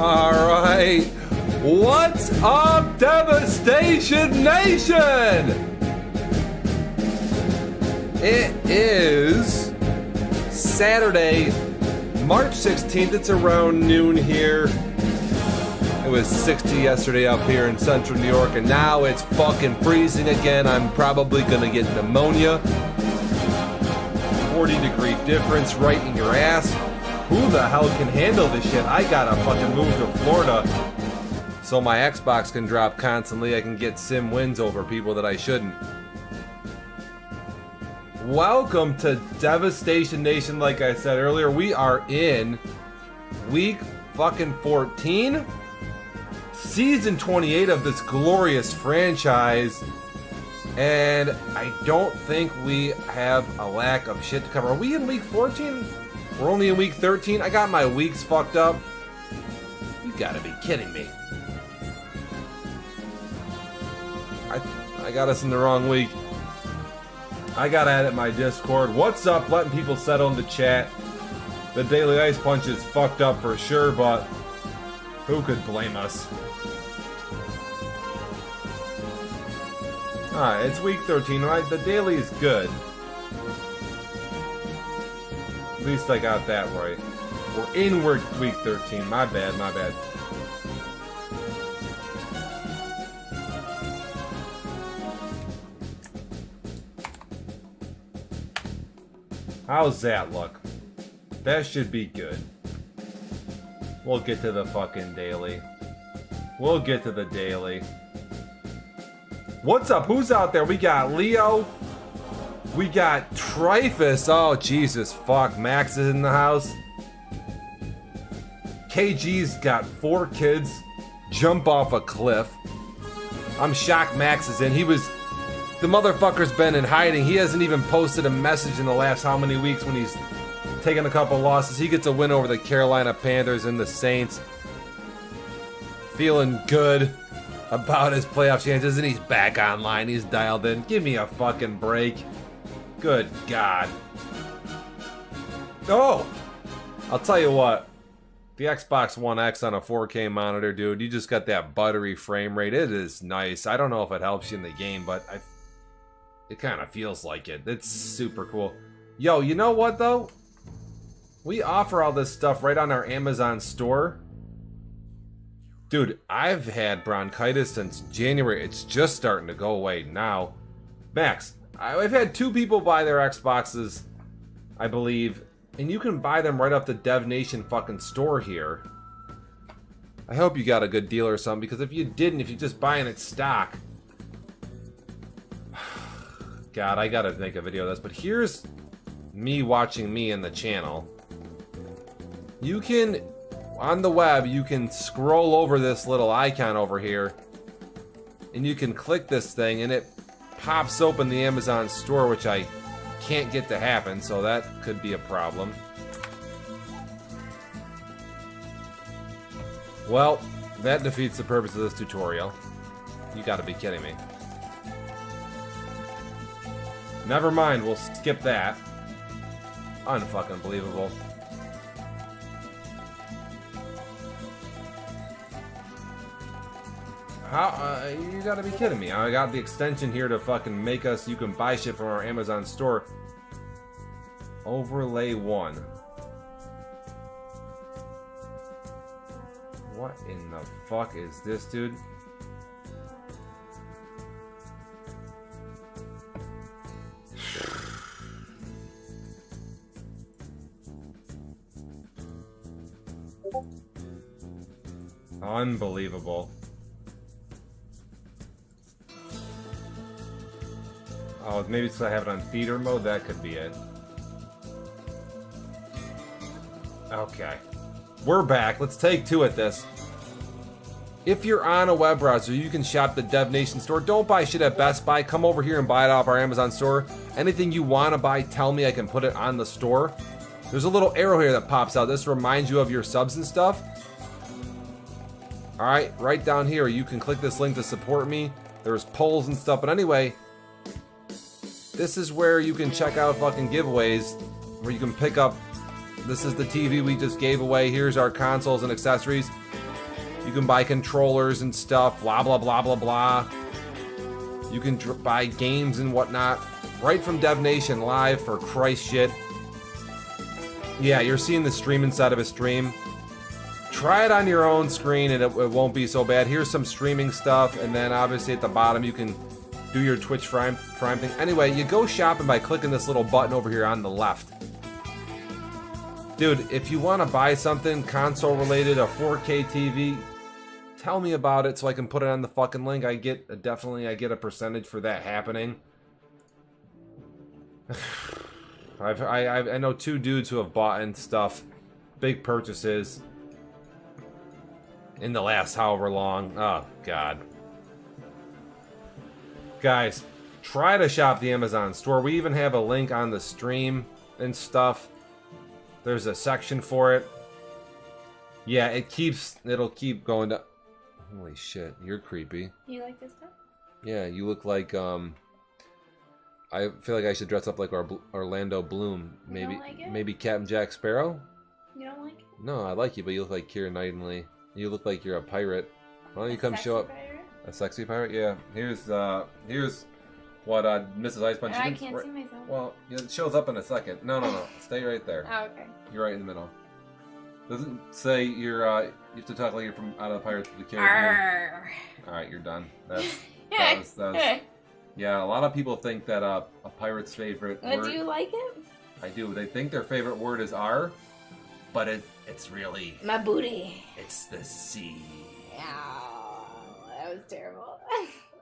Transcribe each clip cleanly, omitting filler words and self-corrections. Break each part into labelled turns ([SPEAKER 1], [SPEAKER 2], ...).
[SPEAKER 1] Alright, what's up, Devastation Nation? It is Saturday, March 16th. It's around noon here. It was 60 yesterday up here in central New York, and now it's fucking freezing again. I'm probably gonna get pneumonia. 40-degree difference right in your ass. Who the hell can handle this shit? I gotta fucking move to Florida so my Xbox can drop constantly. I can get sim wins over people that I shouldn't. Welcome to Devastation Nation. Like I said earlier, we are in week fucking 14, season 28 of this glorious franchise, and I don't think we have a lack of shit to cover. Are we in week 14? We're only in week 13? I got my weeks fucked up. You gotta be kidding me. I got us in the wrong week. I gotta edit my Discord. What's up? Letting people settle into chat. The Daily Ice Punch is fucked up for sure, but who could blame us? Alright, it's week 13, right? The daily is good. At least I got that right. We're in week 13. My bad, my bad. How's that look? That should be good. We'll get to the fucking daily. We'll get to the daily. What's up? Who's out there? We got Leo. We got Trifus. Oh, Jesus fuck. Max is in the house. KG's got 4 kids. Jump off a cliff. I'm shocked Max is in. The motherfucker's been in hiding. He hasn't even posted a message in the last how many weeks when he's taken a couple losses. He gets a win over the Carolina Panthers and the Saints. Feeling good about his playoff chances, and he's back online. He's dialed in. Give me a fucking break. Good God. Oh! I'll tell you what. The Xbox One X on a 4K monitor, dude, you just got that buttery frame rate. It is nice. I don't know if it helps you in the game, but it kind of feels like it. It's super cool. Yo, you know what, though? We offer all this stuff right on our Amazon store. Dude, I've had bronchitis since January. It's just starting to go away now. Max, I've had 2 people buy their Xboxes, I believe, and you can buy them right off the Dev Nation fucking store here. I hope you got a good deal or something, because if you didn't, if you're just buying it stock... God, I gotta make a video of this, but here's me watching me in the channel. You can, on the web, you can scroll over this little icon over here, and you can click this thing, and it pops open the Amazon store, which I can't get to happen, so that could be a problem. Well, that defeats the purpose of this tutorial. You gotta be kidding me. Never mind, we'll skip that. Unfucking believable. How? You gotta be kidding me. I got the extension here to fucking make us, you can buy shit from our Amazon store. Overlay 1. What in the fuck is this, dude? Unbelievable. Oh, maybe it's because I have it on feeder mode? That could be it. Okay. We're back. Let's take 2 at this. If you're on a web browser, you can shop the Dev Nation store. Don't buy shit at Best Buy. Come over here and buy it off our Amazon store. Anything you want to buy, tell me. I can put it on the store. There's a little arrow here that pops out. This reminds you of your subs and stuff. Alright, right down here, you can click this link to support me. There's polls and stuff, but anyway, this is where you can check out fucking giveaways, where you can pick up, this is the TV we just gave away, here's our consoles and accessories. You can buy controllers and stuff, blah blah blah blah blah. You can buy games and whatnot, right from Dev Nation live, for Christ shit. Yeah, you're seeing the stream inside of a stream. Try it on your own screen and it won't be so bad. Here's some streaming stuff, and then obviously at the bottom you can do your Twitch Prime thing. Anyway, you go shopping by clicking this little button over here on the left. Dude, if you want to buy something console related, a 4K TV, tell me about it so I can put it on the fucking link. I get a percentage for that happening. I know 2 dudes who have bought in stuff, big purchases, in the last however long. Oh, God. Guys, try to shop the Amazon store. We even have a link on the stream and stuff. There's a section for it. Yeah, it'll keep going to... Holy shit, you're creepy.
[SPEAKER 2] You like this stuff?
[SPEAKER 1] Yeah, you look like, I feel like I should dress up like Orlando Bloom. Maybe,
[SPEAKER 2] don't like it?
[SPEAKER 1] maybe Captain Jack Sparrow?
[SPEAKER 2] You don't like it?
[SPEAKER 1] No, I like you, but you look like Keira Knightley. You look like you're a pirate. Why don't you come show up?
[SPEAKER 2] Pirate?
[SPEAKER 1] A sexy pirate? Yeah. Here's what Mrs. Ice Punch.
[SPEAKER 2] I can't see myself.
[SPEAKER 1] Well, it shows up in a second. No. Stay right there.
[SPEAKER 2] Oh, okay.
[SPEAKER 1] You're right in the middle. Doesn't say you're. You have to talk like you're from out of the Pirates of the Caribbean. All right, you're done. That was. Yeah, a lot of people think that a pirate's favorite word.
[SPEAKER 2] Do you like it?
[SPEAKER 1] I do. They think their favorite word is R, but it's really
[SPEAKER 2] my booty.
[SPEAKER 1] It's the sea.
[SPEAKER 2] Oh, that was terrible.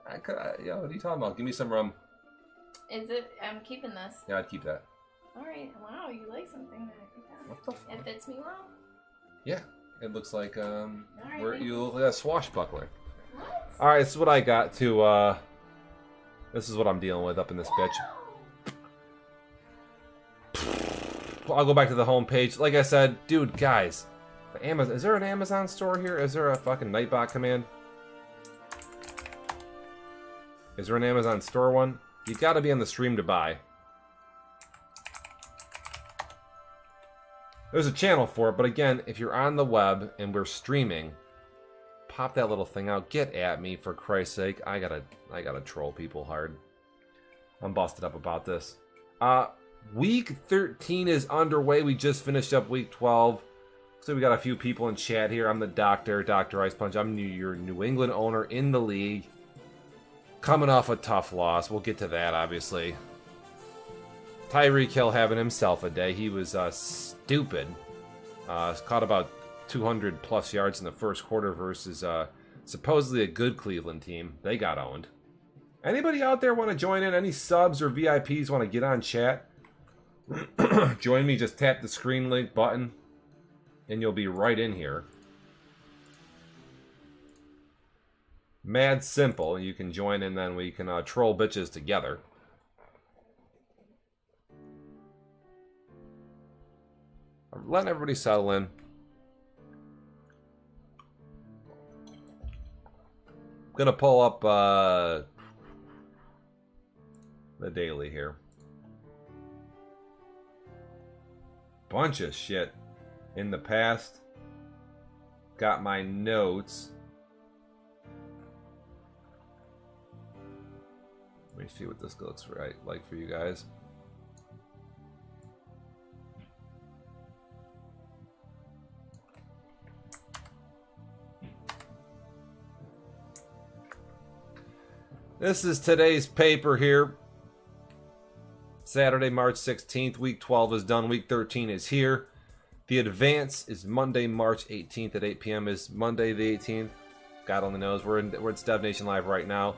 [SPEAKER 1] What are you talking about? Give me some rum.
[SPEAKER 2] Is it? I'm keeping this.
[SPEAKER 1] Yeah, I'd keep that.
[SPEAKER 2] All right. Wow, you like something that
[SPEAKER 1] what the fuck?
[SPEAKER 2] It fits me well.
[SPEAKER 1] Yeah, it looks like
[SPEAKER 2] right,
[SPEAKER 1] you look like a swashbuckler.
[SPEAKER 2] What?
[SPEAKER 1] All right, this is what I got to. This is what I'm dealing with up in this bitch. I'll go back to the home page. Like I said, dude, guys, Amazon. Is there an Amazon store here? Is there a fucking Nightbot command? Is there an Amazon store one? You got to be on the stream to buy. There's a channel for it, but again, if you're on the web and we're streaming, pop that little thing out. Get at me, for Christ's sake. I gotta troll people hard. I'm busted up about this. Week 13 is underway. We just finished up week 12. So we got a few people in chat here. I'm the doctor, Dr. Ice Punch. I'm your New England owner in the league. Coming off a tough loss. We'll get to that, obviously. Tyreek Hill having himself a day. He was stupid. Caught about 200 plus yards in the first quarter versus supposedly a good Cleveland team. They got owned. Anybody out there want to join in? Any subs or VIPs want to get on chat? Join me. Just tap the screen link button and you'll be right in here. Mad simple. You can join and then we can troll bitches together. I'm letting everybody settle in. I'm gonna pull up the daily here. Bunch of shit in the past. Got my notes. Let me see what this looks like for you guys. This is today's paper here. Saturday, March 16th. Week 12 is done. Week 13 is here. The advance is Monday, March 18th at 8 p.m. is Monday the 18th. God only knows. We're at Stev Nation Live right now.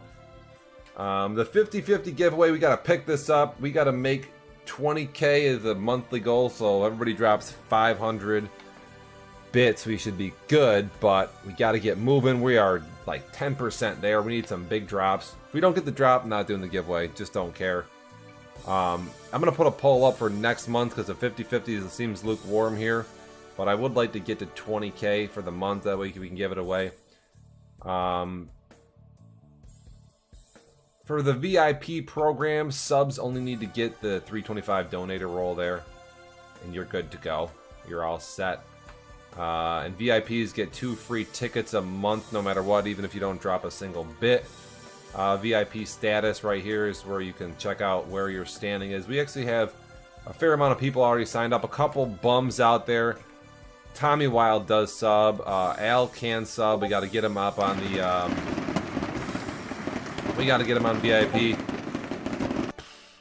[SPEAKER 1] The 50-50 giveaway, we got to pick this up. We got to make 20K as a monthly goal, so everybody drops 500 bits. We should be good, but we got to get moving. We are like 10% there. We need some big drops. If we don't get the drop, I'm not doing the giveaway. Just don't care. I'm going to put a poll up for next month because the 50-50 seems lukewarm here. But I would like to get to 20K for the month. That way we can give it away. For the VIP program, subs only need to get the $3.25 donator roll there. And you're good to go. You're all set. And VIPs get 2 free tickets a month no matter what, even if you don't drop a single bit. VIP status right here is where you can check out where your standing is. We actually have a fair amount of people already signed up. A couple bums out there. Tommy Wild does sub. Al can sub. We got to get him up on the... we got to get him on VIP.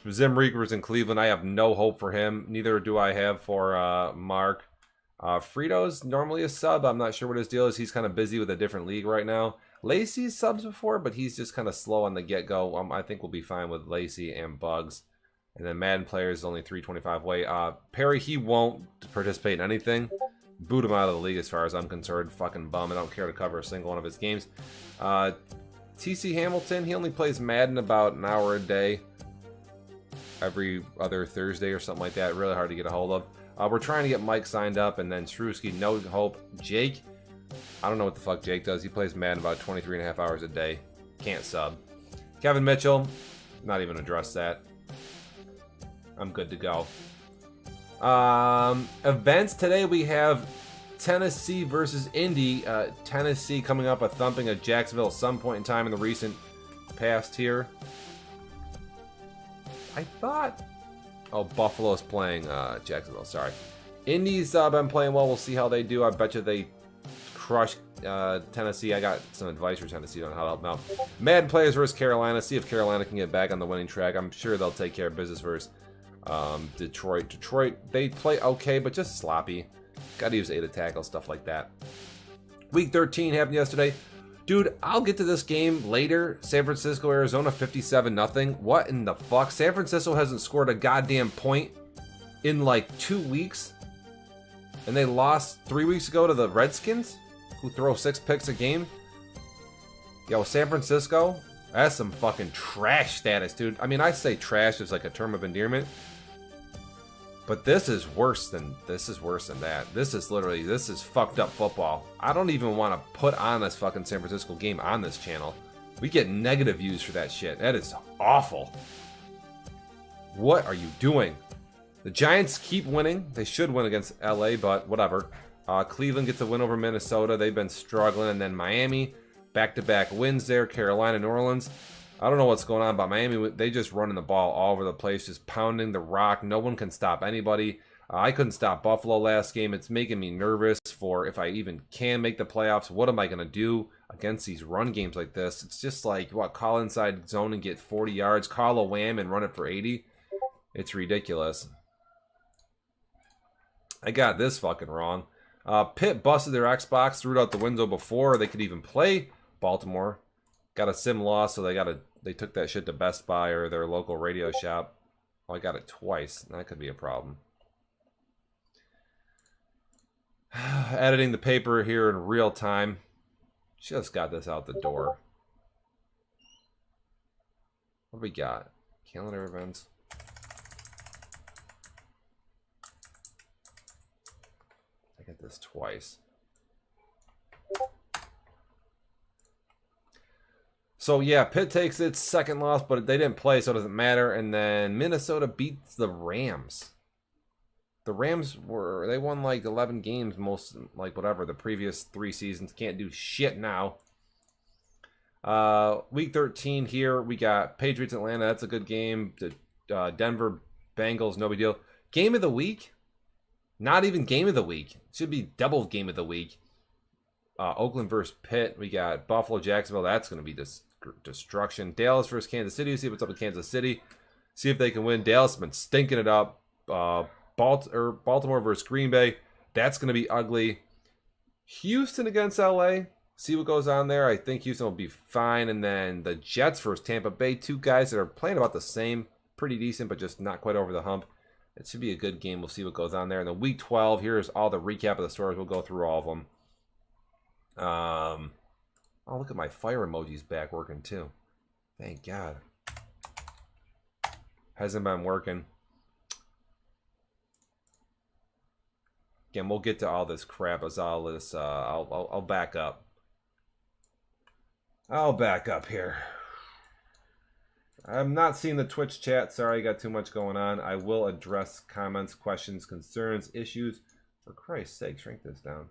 [SPEAKER 1] Zim Reekers in Cleveland. I have no hope for him. Neither do I have for Mark. Frito's normally a sub. I'm not sure what his deal is. He's kind of busy with a different league right now. Lacey's subs before, but he's just kind of slow on the get-go. I think we'll be fine with Lacey and Bugs. And then Madden players is only 325 weight. Perry, he won't participate in anything. Boot him out of the league as far as I'm concerned. Fucking bum. I don't care to cover a single one of his games. TC Hamilton, he only plays Madden about an hour a day. Every other Thursday or something like that. Really hard to get a hold of. We're trying to get Mike signed up, and then Shrewsky, no hope. Jake, I don't know what the fuck Jake does. He plays Madden about 23 and a half hours a day. Can't sub. Kevin Mitchell, not even address that. I'm good to go. Events today, we have Tennessee versus Indy. Tennessee coming up a thumping of Jacksonville at some point in time in the recent past here. I thought... Oh, Buffalo's playing Jacksonville, sorry. Indy's been playing well. We'll see how they do. I bet you they crush Tennessee. I got some advice for Tennessee on how to help them out. Madden players versus Carolina. See if Carolina can get back on the winning track. I'm sure they'll take care of business versus Detroit. Detroit, they play okay, but just sloppy. Got to use A to tackle, stuff like that. Week 13 happened yesterday. Dude, I'll get to this game later. San Francisco, Arizona, 57-0. What in the fuck? San Francisco hasn't scored a goddamn point in like 2 weeks. And they lost 3 weeks ago to the Redskins, who throw 6 picks a game. Yo, San Francisco, that's some fucking trash status, dude. I mean, I say trash is like a term of endearment. But this is worse than that. This is fucked up football. I don't even want to put on this fucking San Francisco game on this channel. We get negative views for that shit. That is awful. What are you doing? The Giants keep winning. They should win against LA, but whatever. Cleveland gets a win over Minnesota. They've been struggling. And then Miami, back-to-back wins there. Carolina, New Orleans. I don't know what's going on about Miami. They just running the ball all over the place, just pounding the rock. No one can stop anybody. I couldn't stop Buffalo last game. It's making me nervous for if I even can make the playoffs. What am I going to do against these run games like this? It's just like, what, call inside zone and get 40 yards, call a wham and run it for 80? It's ridiculous. I got this fucking wrong. Pitt busted their Xbox, threw it out the window before they could even play Baltimore. Got a sim loss, so they took that shit to Best Buy or their local radio shop. Oh, I got it twice. That could be a problem. Editing the paper here in real time. Just got this out the door. What do we got? Calendar events. I got this twice. So, yeah, Pitt takes its second loss, but they didn't play, so it doesn't matter. And then Minnesota beats the Rams. The Rams they won like 11 games, most, like whatever, the previous 3 seasons. Can't do shit now. Week 13 here, we got Patriots Atlanta. That's a good game. Denver Bengals, no big deal. Game of the week? Not even game of the week. Should be double game of the week. Oakland versus Pitt. We got Buffalo, Jacksonville. That's going to be destruction. Dallas versus Kansas City. See what's up with Kansas City. See if they can win. Dallas has been stinking it up. Baltimore versus Green Bay. That's going to be ugly. Houston against LA. See what goes on there. I think Houston will be fine. And then the Jets versus Tampa Bay. 2 guys that are playing about the same. Pretty decent, but just not quite over the hump. It should be a good game. We'll see what goes on there. And then week 12, here's all the recap of the stories. We'll go through all of them. Oh, look at my fire emojis back working too. Thank God. Hasn't been working. Again, we'll get to all this crap as all this. I'll back up. I'll back up here. I'm not seeing the Twitch chat. Sorry, I got too much going on. I will address comments, questions, concerns, issues. For Christ's sake, shrink this down.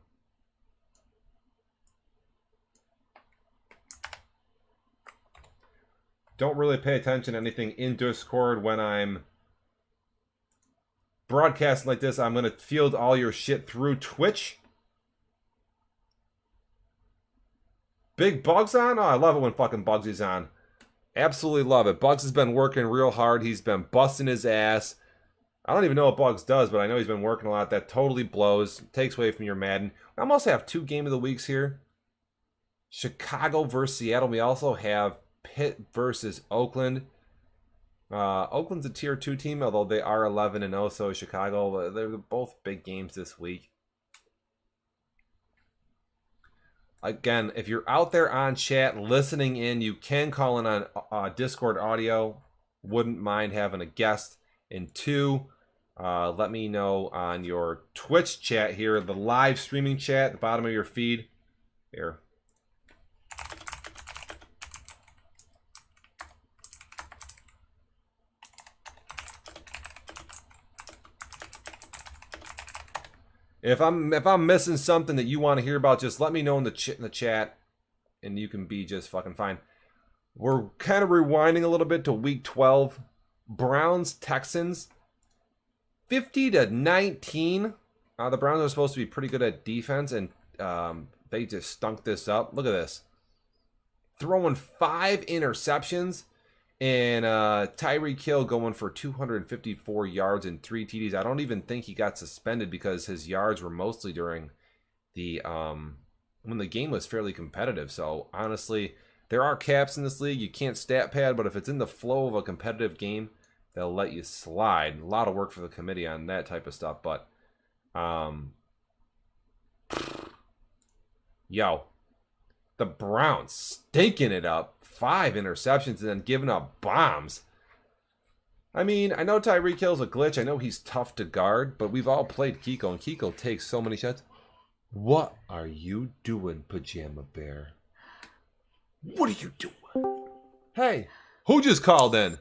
[SPEAKER 1] Don't really pay attention to anything in Discord when I'm broadcasting like this. I'm going to field all your shit through Twitch. Big Bugs on? Oh, I love it when fucking Bugsy's on. Absolutely love it. Bugs has been working real hard. He's been busting his ass. I don't even know what Bugs does, but I know he's been working a lot. That totally blows. Takes away from your Madden. I almost have 2 game of the weeks here. Chicago versus Seattle. We also have Pitt versus Oakland. Oakland's a tier 2 team, although they are 11-0, so is Chicago. They're both big games this week. Again, if you're out there on chat listening in, you can call in on Discord audio. Wouldn't mind having a guest. And 2, let me know on your Twitch chat here, the live streaming chat at the bottom of your feed. Here. If I'm missing something that you want to hear about, just let me know in the chat, and you can be just fucking fine. We're kind of rewinding a little bit to week 12. Browns Texans 50-19. The Browns are supposed to be pretty good at defense, and they just stunk this up. Look at this, throwing 5 interceptions. And Tyreek Hill going for 254 yards and 3 TDs. I don't even think he got suspended because his yards were mostly during the when the game was fairly competitive. So honestly, there are caps in this league. You can't stat pad, but if it's in the flow of a competitive game, they'll let you slide. A lot of work for the committee on that type of stuff. But yo, the Browns stinking it up. 5 interceptions and then giving up bombs. I mean, I know Tyreek Hill's a glitch. I know he's tough to guard, but we've all played Kiko, and Kiko takes so many shots. What are you doing, Pajama Bear? What are you doing? Hey, who just called in?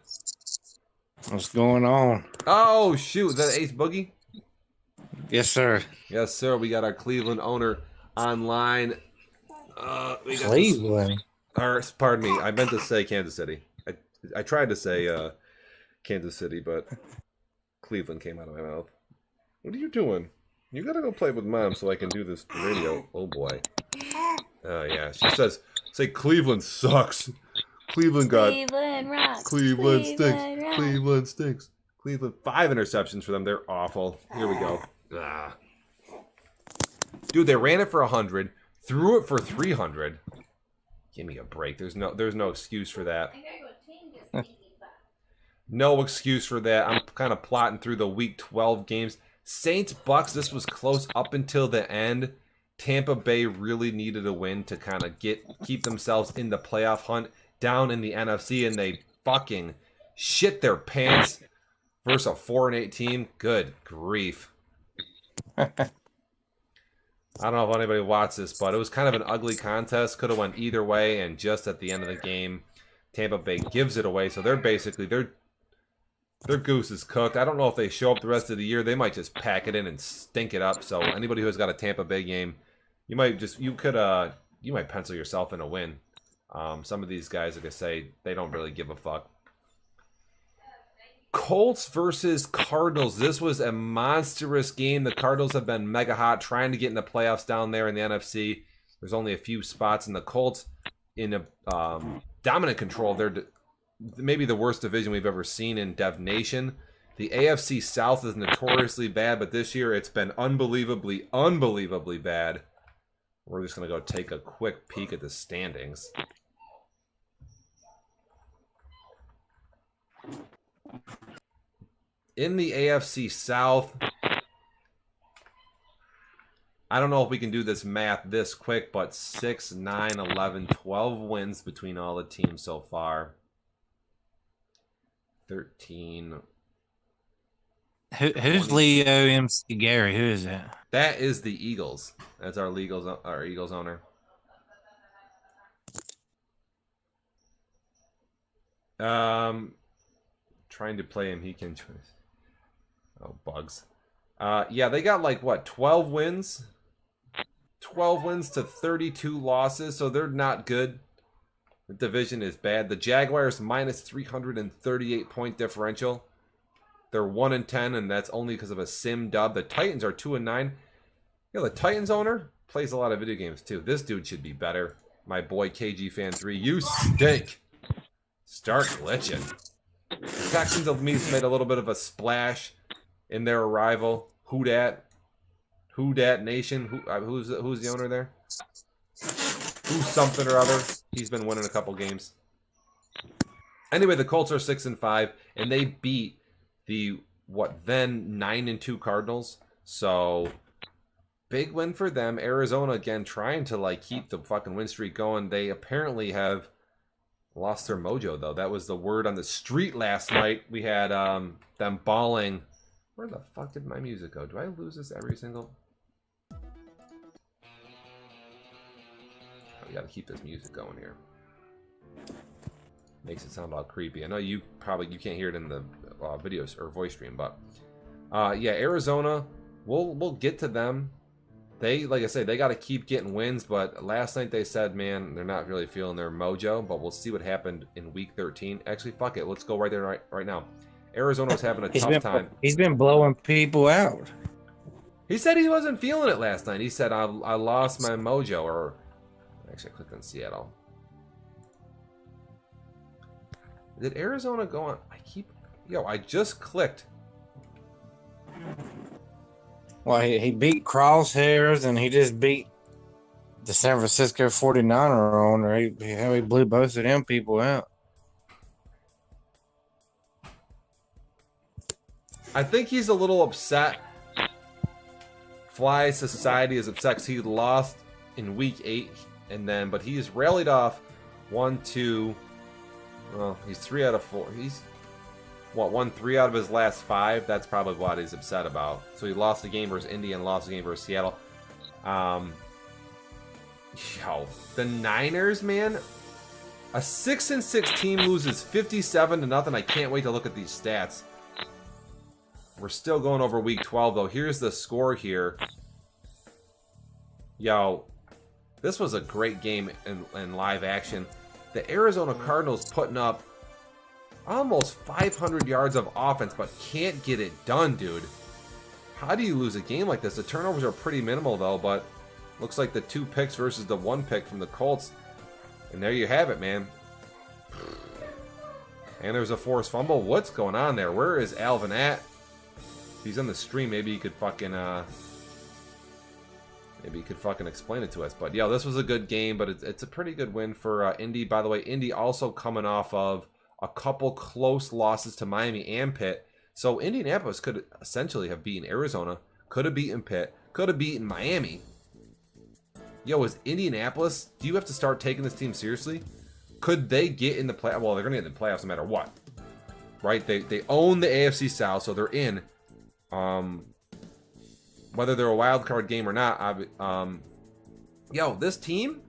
[SPEAKER 3] What's going on?
[SPEAKER 1] Oh, shoot. Is that Ace Boogie?
[SPEAKER 3] Yes, sir.
[SPEAKER 1] Yes, sir. We got our Cleveland owner online. We got
[SPEAKER 3] Cleveland.
[SPEAKER 1] Or, pardon me, I meant to say Kansas City. I tried to say Kansas City, but Cleveland came out of my mouth. What are you doing? You gotta go play with Mom so I can do this radio. Oh boy. Oh yeah, she says, say Cleveland sucks. Cleveland
[SPEAKER 2] rocks.
[SPEAKER 1] Cleveland stinks.
[SPEAKER 2] Rocks.
[SPEAKER 1] Cleveland stinks. Cleveland 5 interceptions for them. They're awful. Here we go. Dude, they ran it for 100, threw it for 300. Give me a break. There's no excuse for that. No excuse for that. I'm kind of plotting through the week 12 games. Saints Bucks, this was close up until the end. Tampa Bay really needed a win to kind of keep themselves in the playoff hunt down in the NFC, and they fucking shit their pants versus a 4-8 team. Good grief. I don't know if anybody watched this, but it was kind of an ugly contest. Could have went either way, and just at the end of the game, Tampa Bay gives it away. So they're basically, their goose is cooked. I don't know if they show up the rest of the year. They might just pack it in and stink it up. So anybody who has got a Tampa Bay game, you might pencil yourself in a win. Some of these guys, like I say, they don't really give a fuck. Colts versus Cardinals. This was a monstrous game. The Cardinals have been mega hot, trying to get in the playoffs down there in the NFC. There's only a few spots, and the Colts in a dominant control. They're maybe the worst division we've ever seen in Dev Nation. The AFC South is notoriously bad, but this year it's been unbelievably bad. We're just going to go take a quick peek at the standings. In the AFC South, I don't know if we can do this math this quick, but 6, 9, 11, 12 wins between all the teams so far. 13.
[SPEAKER 3] Who's
[SPEAKER 1] 20.
[SPEAKER 3] Leo MC Gary? Who is that?
[SPEAKER 1] That is the Eagles. That's our Eagles owner. Trying to play him, he can choose. Oh, bugs. Yeah, they got like what, 12 wins? 12 wins to 32 losses, so they're not good. The division is bad. The Jaguars minus 338 point differential. They're 1-10, and that's only because of a sim dub. The Titans are 2-9. You know, the Titans owner plays a lot of video games too. This dude should be better. My boy KG Fan 3, you stink. Start glitching. The Texans of Meats made a little bit of a splash in their arrival. Who dat? Who dat Nation? Who's the owner there? Who's something or other? He's been winning a couple games. Anyway, the Colts are 6-5, and they beat the then 9-2 Cardinals. So big win for them. Arizona again trying to like keep the fucking win streak going. They apparently have lost their mojo though. That was the word on the street last night. We had them balling. Where the fuck did my music go? Do I lose this every single? Oh, we gotta keep this music going here. Makes it sound all creepy. I know you can't hear it in the videos or voice stream, but yeah, Arizona, we'll get to them. They, like I say, they got to keep getting wins, but last night they said, man, they're not really feeling their mojo, but we'll see what happened in week 13. Actually, fuck it. Let's go right there right now. Arizona was having a tough time.
[SPEAKER 3] He's been blowing people out.
[SPEAKER 1] He said he wasn't feeling it last night. He said, I lost my mojo, or actually I clicked on Seattle. Did Arizona go on? I just clicked.
[SPEAKER 3] Well, he beat Crosshairs, and he just beat the San Francisco 49er owner. He blew both of them people out.
[SPEAKER 1] I think he's a little upset. Fly Society is upset because he lost in week 8, but he's rallied off 1, 2. Well, he's 3 out of 4. He's won 3 out of his last 5. That's probably what he's upset about. So he lost the game versus Indy and lost the game versus Seattle. The Niners, man. A 6-6 team loses 57-0. I can't wait to look at these stats. We're still going over week 12 though. Here's the score here. This was a great game in live action. The Arizona Cardinals putting up almost 500 yards of offense, but can't get it done, dude. How do you lose a game like this? The turnovers are pretty minimal, though, but looks like the 2 picks versus the 1 pick from the Colts. And there you have it, man. And there's a forced fumble. What's going on there? Where is Alvin at? If he's on the stream, maybe he could fucking explain it to us. But yeah, this was a good game, but it's a pretty good win for Indy. By the way, Indy also coming off of a couple close losses to Miami and Pitt. So Indianapolis could essentially have beaten Arizona, could have beaten Pitt, could have beaten Miami. Is Indianapolis, do you have to start taking this team seriously? Could they get in the playoffs? Well, they're going to get in the playoffs no matter what. Right? They own the AFC South, so they're in. Whether they're a wild card game or not, this team,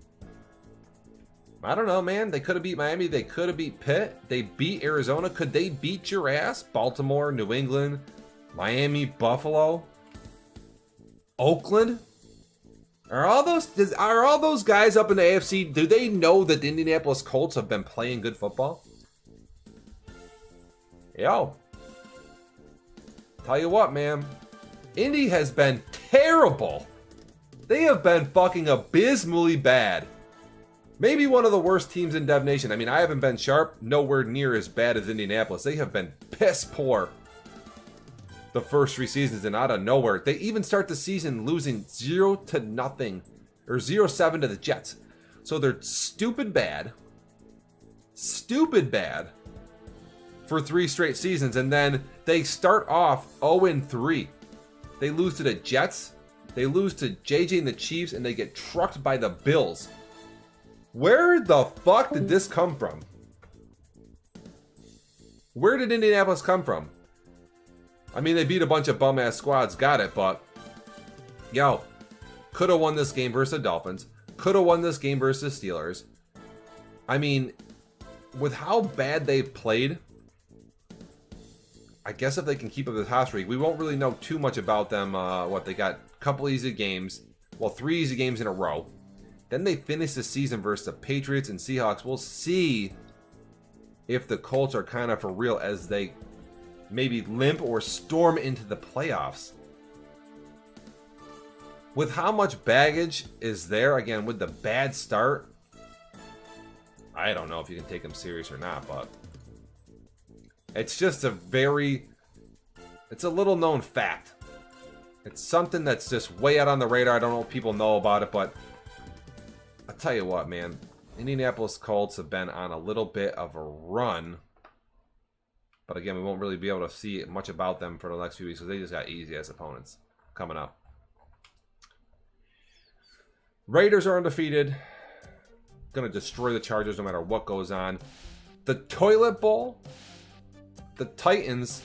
[SPEAKER 1] I don't know, man. They could have beat Miami. They could have beat Pitt. They beat Arizona. Could they beat your ass? Baltimore, New England, Miami, Buffalo, Oakland. Are all those guys up in the AFC? Do they know that the Indianapolis Colts have been playing good football? Tell you what, man. Indy has been terrible. They have been fucking abysmally bad. Maybe one of the worst teams in Dev Nation. I mean, I haven't been sharp. Nowhere near as bad as Indianapolis. They have been piss poor the first 3 seasons, and out of nowhere, they even start the season losing 0-0 or 0-7 to the Jets. So they're stupid bad for 3 straight seasons, and then they start off 0-3. They lose to the Jets, they lose to JJ and the Chiefs, and they get trucked by the Bills. Where the fuck did this come from? Where did Indianapolis come from? I mean, they beat a bunch of bum-ass squads, got it, but could have won this game versus the Dolphins, could have won this game versus the Steelers. I mean, with how bad they've played, I guess if they can keep up this hot streak, we won't really know too much about them. They got a couple easy games, 3 easy games in a row. Then they finish the season versus the Patriots and Seahawks. We'll see if the Colts are kind of for real as they maybe limp or storm into the playoffs. With how much baggage is there, again, with the bad start, I don't know if you can take them serious or not, but it's just it's a little known fact. It's something that's just way out on the radar. I don't know if people know about it, but I'll tell you what, man. Indianapolis Colts have been on a little bit of a run. But again, we won't really be able to see much about them for the next few weeks because they just got easy-ass opponents coming up. Raiders are undefeated. Going to destroy the Chargers no matter what goes on. The Toilet Bowl, the Titans,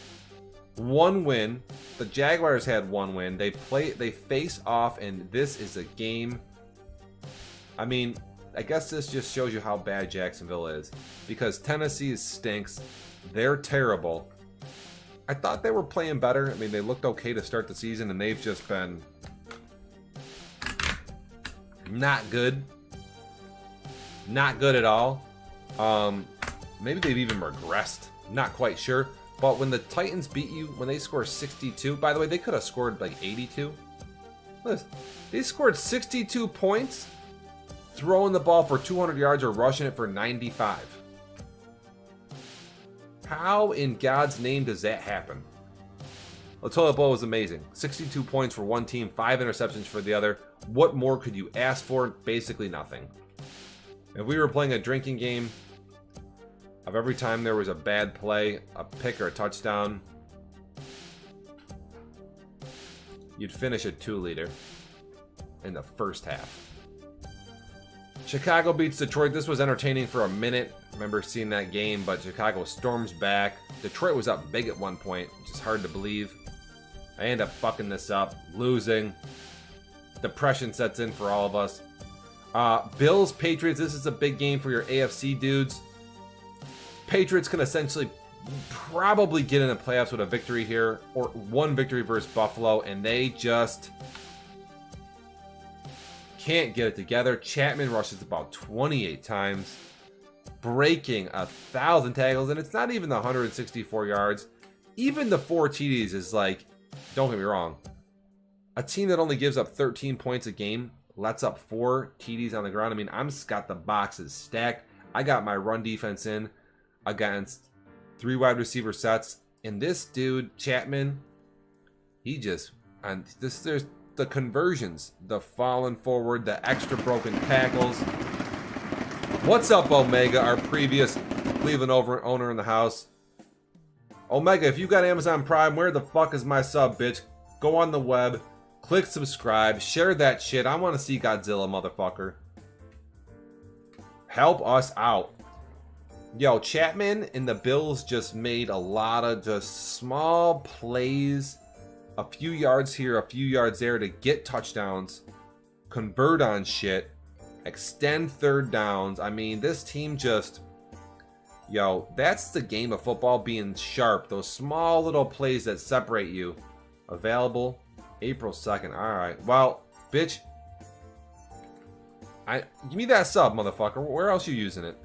[SPEAKER 1] 1 win. The Jaguars had 1 win. They face off, and this is a game. I mean, I guess this just shows you how bad Jacksonville is. Because Tennessee stinks. They're terrible. I thought they were playing better. I mean, they looked okay to start the season, and they've just been not good. Not good at all. Maybe they've even regressed. Not quite sure. But when the Titans beat you, when they score 62, by the way, they could have scored like 82. Listen, they scored 62 points, throwing the ball for 200 yards or rushing it for 95. How in God's name does that happen? The Toilet Bowl was amazing. 62 points for one team, 5 interceptions for the other. What more could you ask for? Basically nothing. If we were playing a drinking game of every time there was a bad play, a pick or a touchdown, you'd finish a 2-liter in the first half. Chicago beats Detroit. This was entertaining for a minute. I remember seeing that game, but Chicago storms back. Detroit was up big at one point, which is hard to believe. I end up fucking this up, losing. Depression sets in for all of us. Bills, Patriots, this is a big game for your AFC dudes. Patriots can essentially probably get in the playoffs with a victory here, or 1 victory versus Buffalo, and they just can't get it together. Chapman rushes about 28 times, breaking 1,000 tackles, and it's not even the 164 yards. Even the 4 TDs is like, don't get me wrong, a team that only gives up 13 points a game lets up 4 TDs on the ground. I mean, I'm got the boxes stacked. I got my run defense in against 3 wide receiver sets, and this dude Chapman, he just, and this, there's the conversions, the falling forward, the extra broken tackles. What's up, Omega, our previous Cleveland owner in the house? Omega, if you got Amazon Prime, where the fuck is my sub, bitch? Go on the web, click subscribe, share that shit. I want to see Godzilla, motherfucker. Help us out. Yo, Chapman and the Bills just made a lot of just small plays, a few yards here, a few yards there to get touchdowns, convert on shit, extend third downs. I mean, this team just, yo, that's the game of football, being sharp. Those small little plays that separate you. Available April 2nd. All right. Well, bitch, give me that sub, motherfucker. Where else you using it?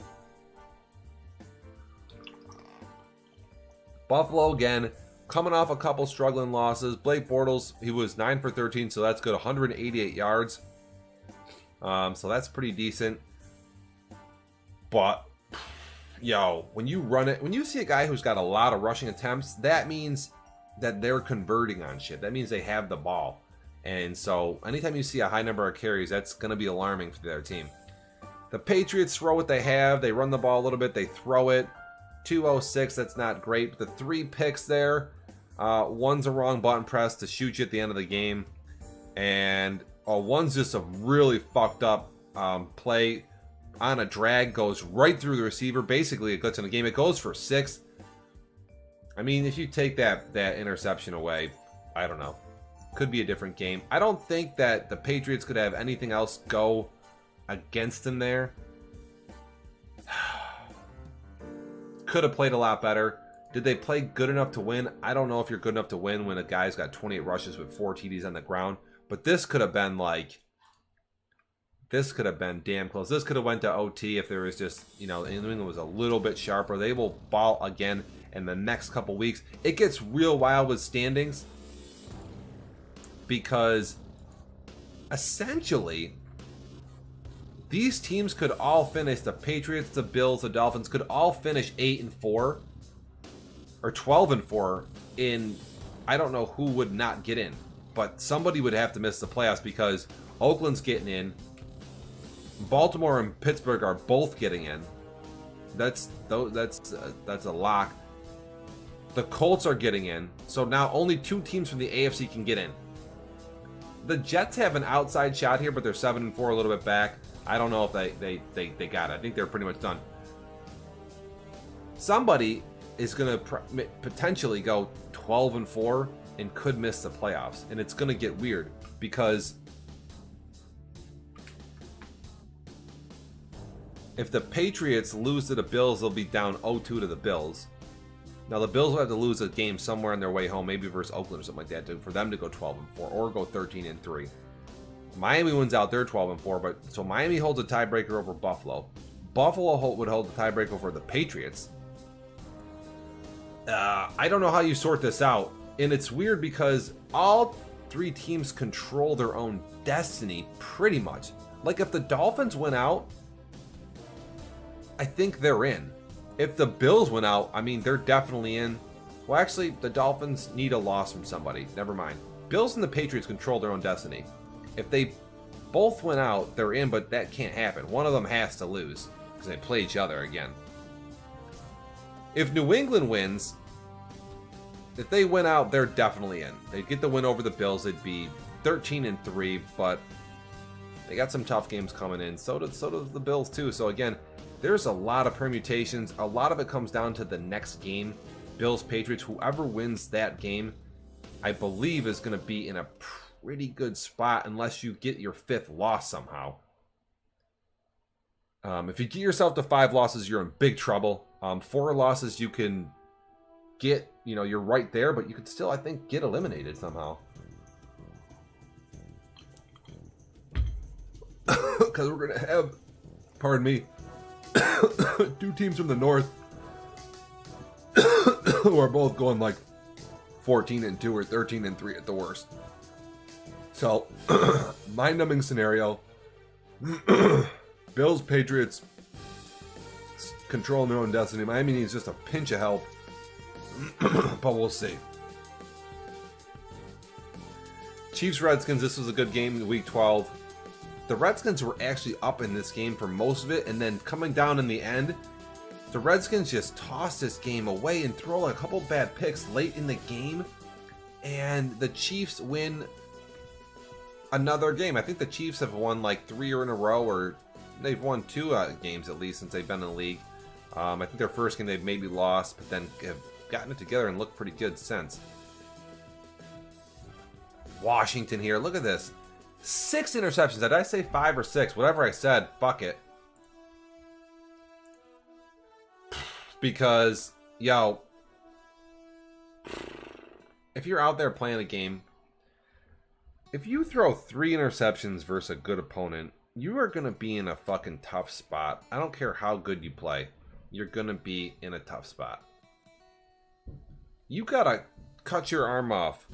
[SPEAKER 1] Buffalo again, coming off a couple struggling losses. Blake Bortles, he was 9 for 13, so that's good. 188 yards. So that's pretty decent. But, yo, when you run it, when you see a guy who's got a lot of rushing attempts, that means that they're converting on shit. That means they have the ball. And so anytime you see a high number of carries, that's going to be alarming for their team. The Patriots throw what they have. They run the ball a little bit. They throw it. 206, that's not great. But the 3 picks there, one's a wrong button press to shoot you at the end of the game. And one's just a really fucked up play on a drag, goes right through the receiver. Basically, it gets in the game. It goes for 6. I mean, if you take that interception away, I don't know. Could be a different game. I don't think that the Patriots could have anything else go against them there. Could have played a lot better. Did they play good enough to win? I don't know if you're good enough to win when a guy's got 28 rushes with 4 TDs on the ground. But this could have been like, this could have been damn close. This could have went to OT if there was just, you know, New England was a little bit sharper. They will ball again in the next couple weeks. It gets real wild with standings because essentially these teams could all finish, the Patriots, the Bills, the Dolphins, could all finish 8-4 or 12-4 in, I don't know who would not get in, but somebody would have to miss the playoffs because Oakland's getting in, Baltimore and Pittsburgh are both getting in. That's a lock. The Colts are getting in. So now only 2 teams from the AFC can get in. The Jets have an outside shot here, but they're 7-4, a little bit back. I don't know if they got it. I think they're pretty much done. Somebody is going to potentially go 12-4 and could miss the playoffs. And it's going to get weird because if the Patriots lose to the Bills, they'll be down 0-2 to the Bills. Now, the Bills will have to lose a game somewhere on their way home, maybe versus Oakland or something like that, for them to go 12-4 or go 13-3. Miami wins out, they're 12-4, but so Miami holds a tiebreaker over Buffalo. Buffalo would hold the tiebreaker over the Patriots. I don't know how you sort this out, and it's weird because all 3 teams control their own destiny pretty much. Like if the Dolphins win out, I think they're in. If the Bills went out, I mean, they're definitely in. Well, actually, the Dolphins need a loss from somebody. Never mind. Bills and the Patriots control their own destiny. If they both went out, they're in, but that can't happen. One of them has to lose because they play each other again. If New England wins, if they win out, they're definitely in. They'd get the win over the Bills. They'd be 13-3, but they got some tough games coming in. So does the Bills, too. So, again, there's a lot of permutations. A lot of it comes down to the next game. Bills, Patriots, whoever wins that game, I believe is going to be in a pretty good spot unless you get your 5th loss somehow. If you get yourself to 5 losses, you're in big trouble. 4 losses, you can get, you're right there, but you could still, I think, get eliminated somehow. Because we're going to have, pardon me, 2 teams from the north who are both going like 14-2 or 13-3 at the worst. So, mind-numbing scenario. Bills, Patriots controlling their own destiny. Miami needs just a pinch of help, but we'll see. Chiefs, Redskins. This was a good game in Week 12. The Redskins were actually up in this game for most of it, and then coming down in the end, the Redskins just tossed this game away and throw a couple bad picks late in the game, and the Chiefs win another game. I think the Chiefs have won like 3 in a row, or they've won 2 games at least since they've been in the league. I think their first game they've maybe lost, but then have gotten it together and looked pretty good since. Washington here, look at this. 6 interceptions. Did I say 5 or 6? Whatever I said, fuck it. Because, yo, if you're out there playing a game, if you throw 3 interceptions versus a good opponent, you are going to be in a fucking tough spot. I don't care how good you play. You're going to be in a tough spot. You got to cut your arm off.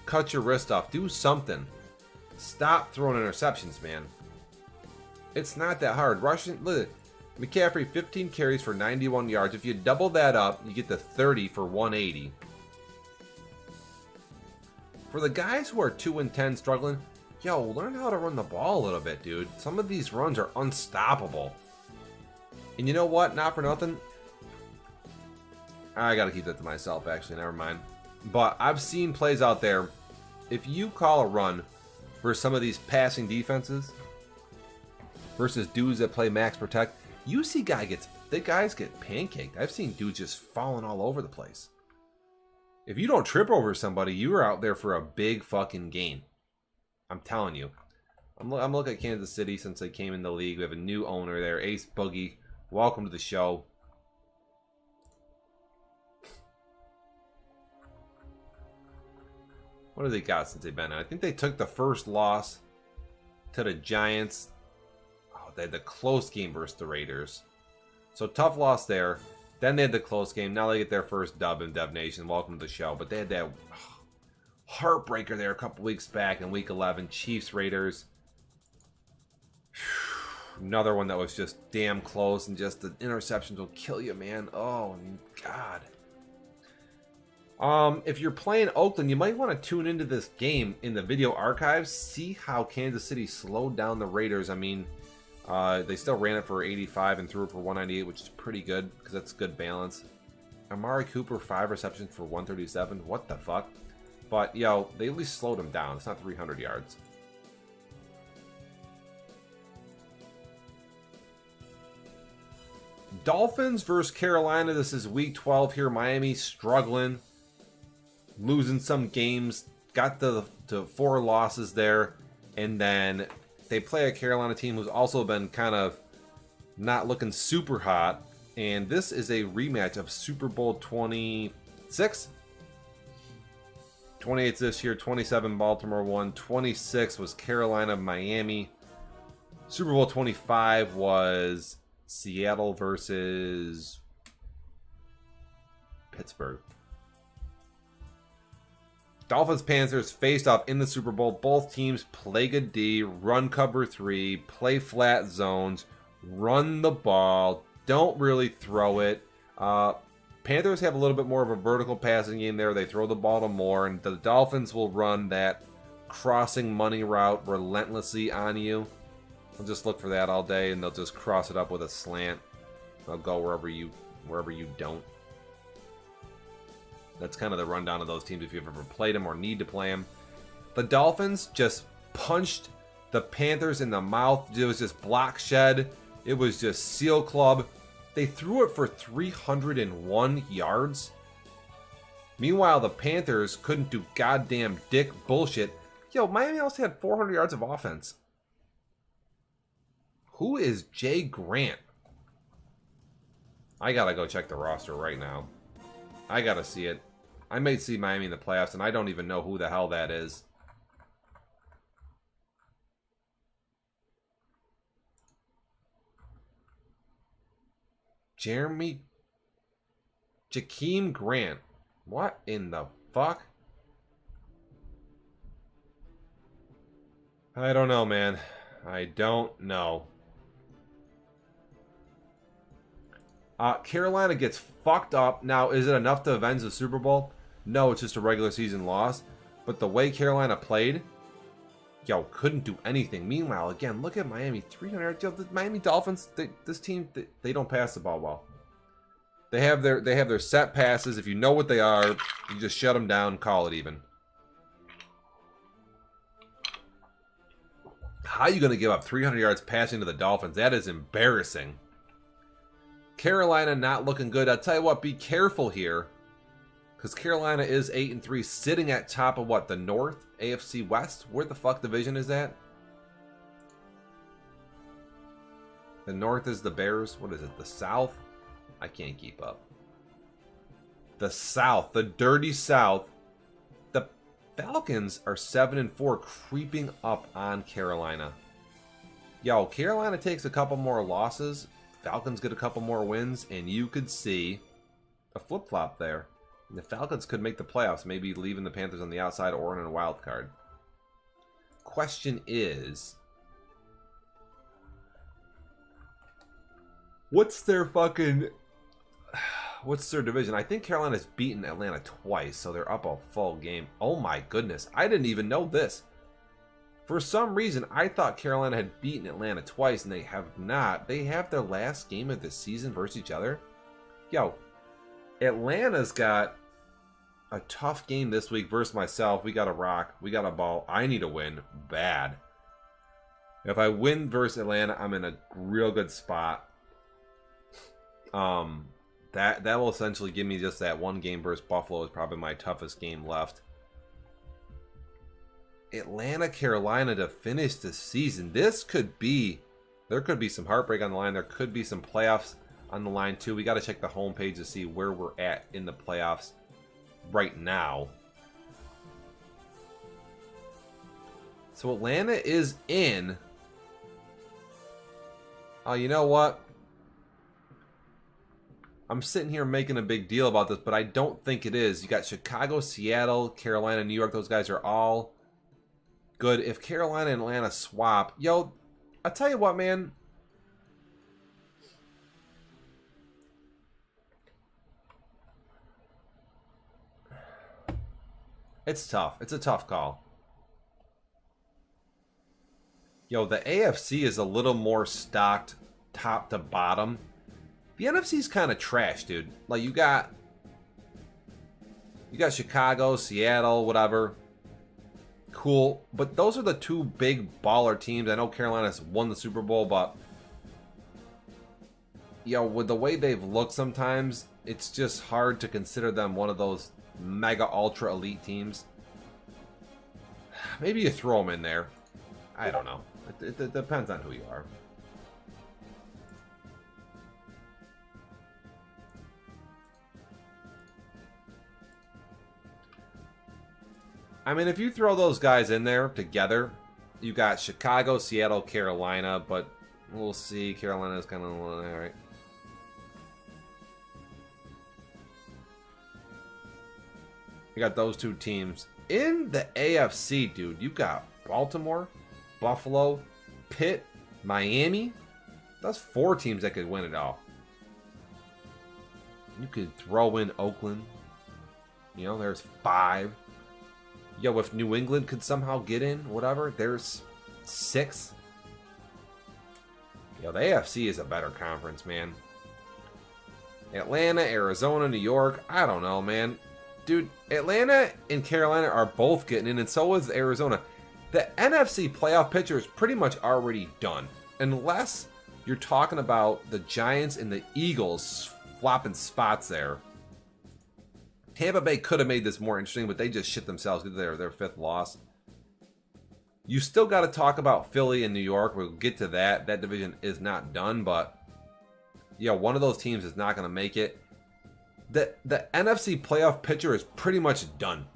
[SPEAKER 1] Cut your wrist off. Do something. Stop throwing interceptions, man. It's not that hard. Look, McCaffrey, 15 carries for 91 yards. If you double that up, you get to 30 for 180. For the guys who are 2-10 struggling, yo, learn how to run the ball a little bit, dude. Some of these runs are unstoppable. And you know what? Not for nothing. I gotta keep that to myself, actually. Never mind. But I've seen plays out there. If you call a run for some of these passing defenses versus dudes that play max protect, you see guys get pancaked. I've seen dudes just falling all over the place. If you don't trip over somebody, you are out there for a big fucking game. I'm telling you. I'm looking at Kansas City since they came in the league. We have a new owner there, Ace Boogie. Welcome to the show. What have they got since they've been in? I think they took the first loss to the Giants. Oh, they had the close game versus the Raiders. So tough loss there. Then they had the close game. Now they get their first dub in Dev Nation. Welcome to the show. But they had that heartbreaker there a couple weeks back in Week 11. Chiefs, Raiders. Another one that was just damn close, and just the interceptions will kill you, man. Oh, God. If you're playing Oakland, you might want to tune into this game in the video archives. See how Kansas City slowed down the Raiders. I mean, they still ran it for 85 and threw it for 198, which is pretty good because that's good balance. Amari Cooper, 5 receptions for 137. What the fuck? But, yo, they at least slowed him down. It's not 300 yards. Dolphins versus Carolina. This is week 12 here. Miami struggling. Losing some games. Got to 4 losses there. And then they play a Carolina team who's also been kind of not looking super hot. And this is a rematch of Super Bowl 26. 28 this year, 27 Baltimore won, 26 was Carolina, Miami. Super Bowl 25 was Seattle versus Pittsburgh. Dolphins Panthers faced off in the Super Bowl. Both teams play good D, run cover 3, play flat zones, run the ball, don't really throw it. Panthers have a little bit more of a vertical passing game there. They throw the ball to Moore, and the Dolphins will run that crossing money route relentlessly on you. They'll just look for that all day, and they'll just cross it up with a slant. They'll go wherever you don't. That's kind of the rundown of those teams if you've ever played them or need to play them. The Dolphins just punched the Panthers in the mouth. It was just block shed. It was just seal club. They threw it for 301 yards. Meanwhile, the Panthers couldn't do goddamn dick bullshit. Yo, Miami also had 400 yards of offense. Who is Jay Grant? I gotta go check the roster right now. I gotta see it. I may see Miami in the playoffs, and I don't even know who the hell that is. Jakeem Grant. What in the fuck? I don't know, man. I don't know. Carolina gets fucked up. Now, is it enough to avenge the Super Bowl? No, it's just a regular season loss. But the way Carolina played, yo, couldn't do anything. Meanwhile, again, look at Miami. 300. Yo, the Miami Dolphins, this team, they don't pass the ball well. They have their set passes. If you know what they are, you just shut them down, call it even. How are you going to give up 300 yards passing to the Dolphins? That is embarrassing. Carolina not looking good. I'll tell you what, be careful here. Because Carolina is 8-3, sitting at top of what? The North? AFC West? Where the fuck division is that? The North is the Bears. What is it? The South? I can't keep up. The South. The dirty South. The Falcons are 7-4, creeping up on Carolina. Yo, Carolina takes a couple more losses. Falcons get a couple more wins, and you could see a flip-flop there. And the Falcons could make the playoffs, maybe leaving the Panthers on the outside or in a wild card. Question is, what's their division? I think Carolina's beaten Atlanta twice, so they're up a full game. Oh my goodness, I didn't even know this. For some reason, I thought Carolina had beaten Atlanta twice, and they have not. They have their last game of the season versus each other. Yo, Atlanta's got a tough game this week versus myself. We got a rock. We got a ball. I need a win bad. If I win versus Atlanta, I'm in a real good spot. That will essentially give me just that one game versus Buffalo is probably my toughest game left. Atlanta, Carolina to finish the season. This could be, there could be some heartbreak on the line. There could be some playoffs on the line too. We got to check the homepage to see where we're at in the playoffs right now. So Atlanta is in. Oh, you know what? I'm sitting here making a big deal about this, but I don't think it is. You got Chicago, Seattle, Carolina, New York. Those guys are all good. If Carolina and Atlanta swap, yo, I'll tell you what, man. It's tough. It's a tough call. Yo, the AFC is a little more stocked top to bottom. The NFC's kind of trash, dude. Like, you got You got Chicago, Seattle, whatever. Cool. But those are the two big baller teams. I know Carolina's won the Super Bowl, but with the way they've looked sometimes, it's just hard to consider them one of those mega ultra elite teams. Maybe you throw them in there. I don't know. It depends on who you are. I mean, if you throw those guys in there together, you got Chicago, Seattle, Carolina, but we'll see. Carolina's kind of all right. You got those two teams. In the AFC, dude, you got Baltimore, Buffalo, Pitt, Miami. That's 4 teams that could win it all. You could throw in Oakland. You know, there's 5. Yo, if New England could somehow get in, whatever, there's 6. Yo, the AFC is a better conference, man. Atlanta, Arizona, New York, I don't know, man. Dude, Atlanta and Carolina are both getting in, and so is Arizona. The NFC playoff picture is pretty much already done. Unless you're talking about the Giants and the Eagles flopping spots there. Tampa Bay could have made this more interesting, but they just shit themselves with their 5th loss. You still got to talk about Philly and New York. We'll get to that. That division is not done, but yeah, one of those teams is not going to make it. The NFC playoff picture is pretty much done.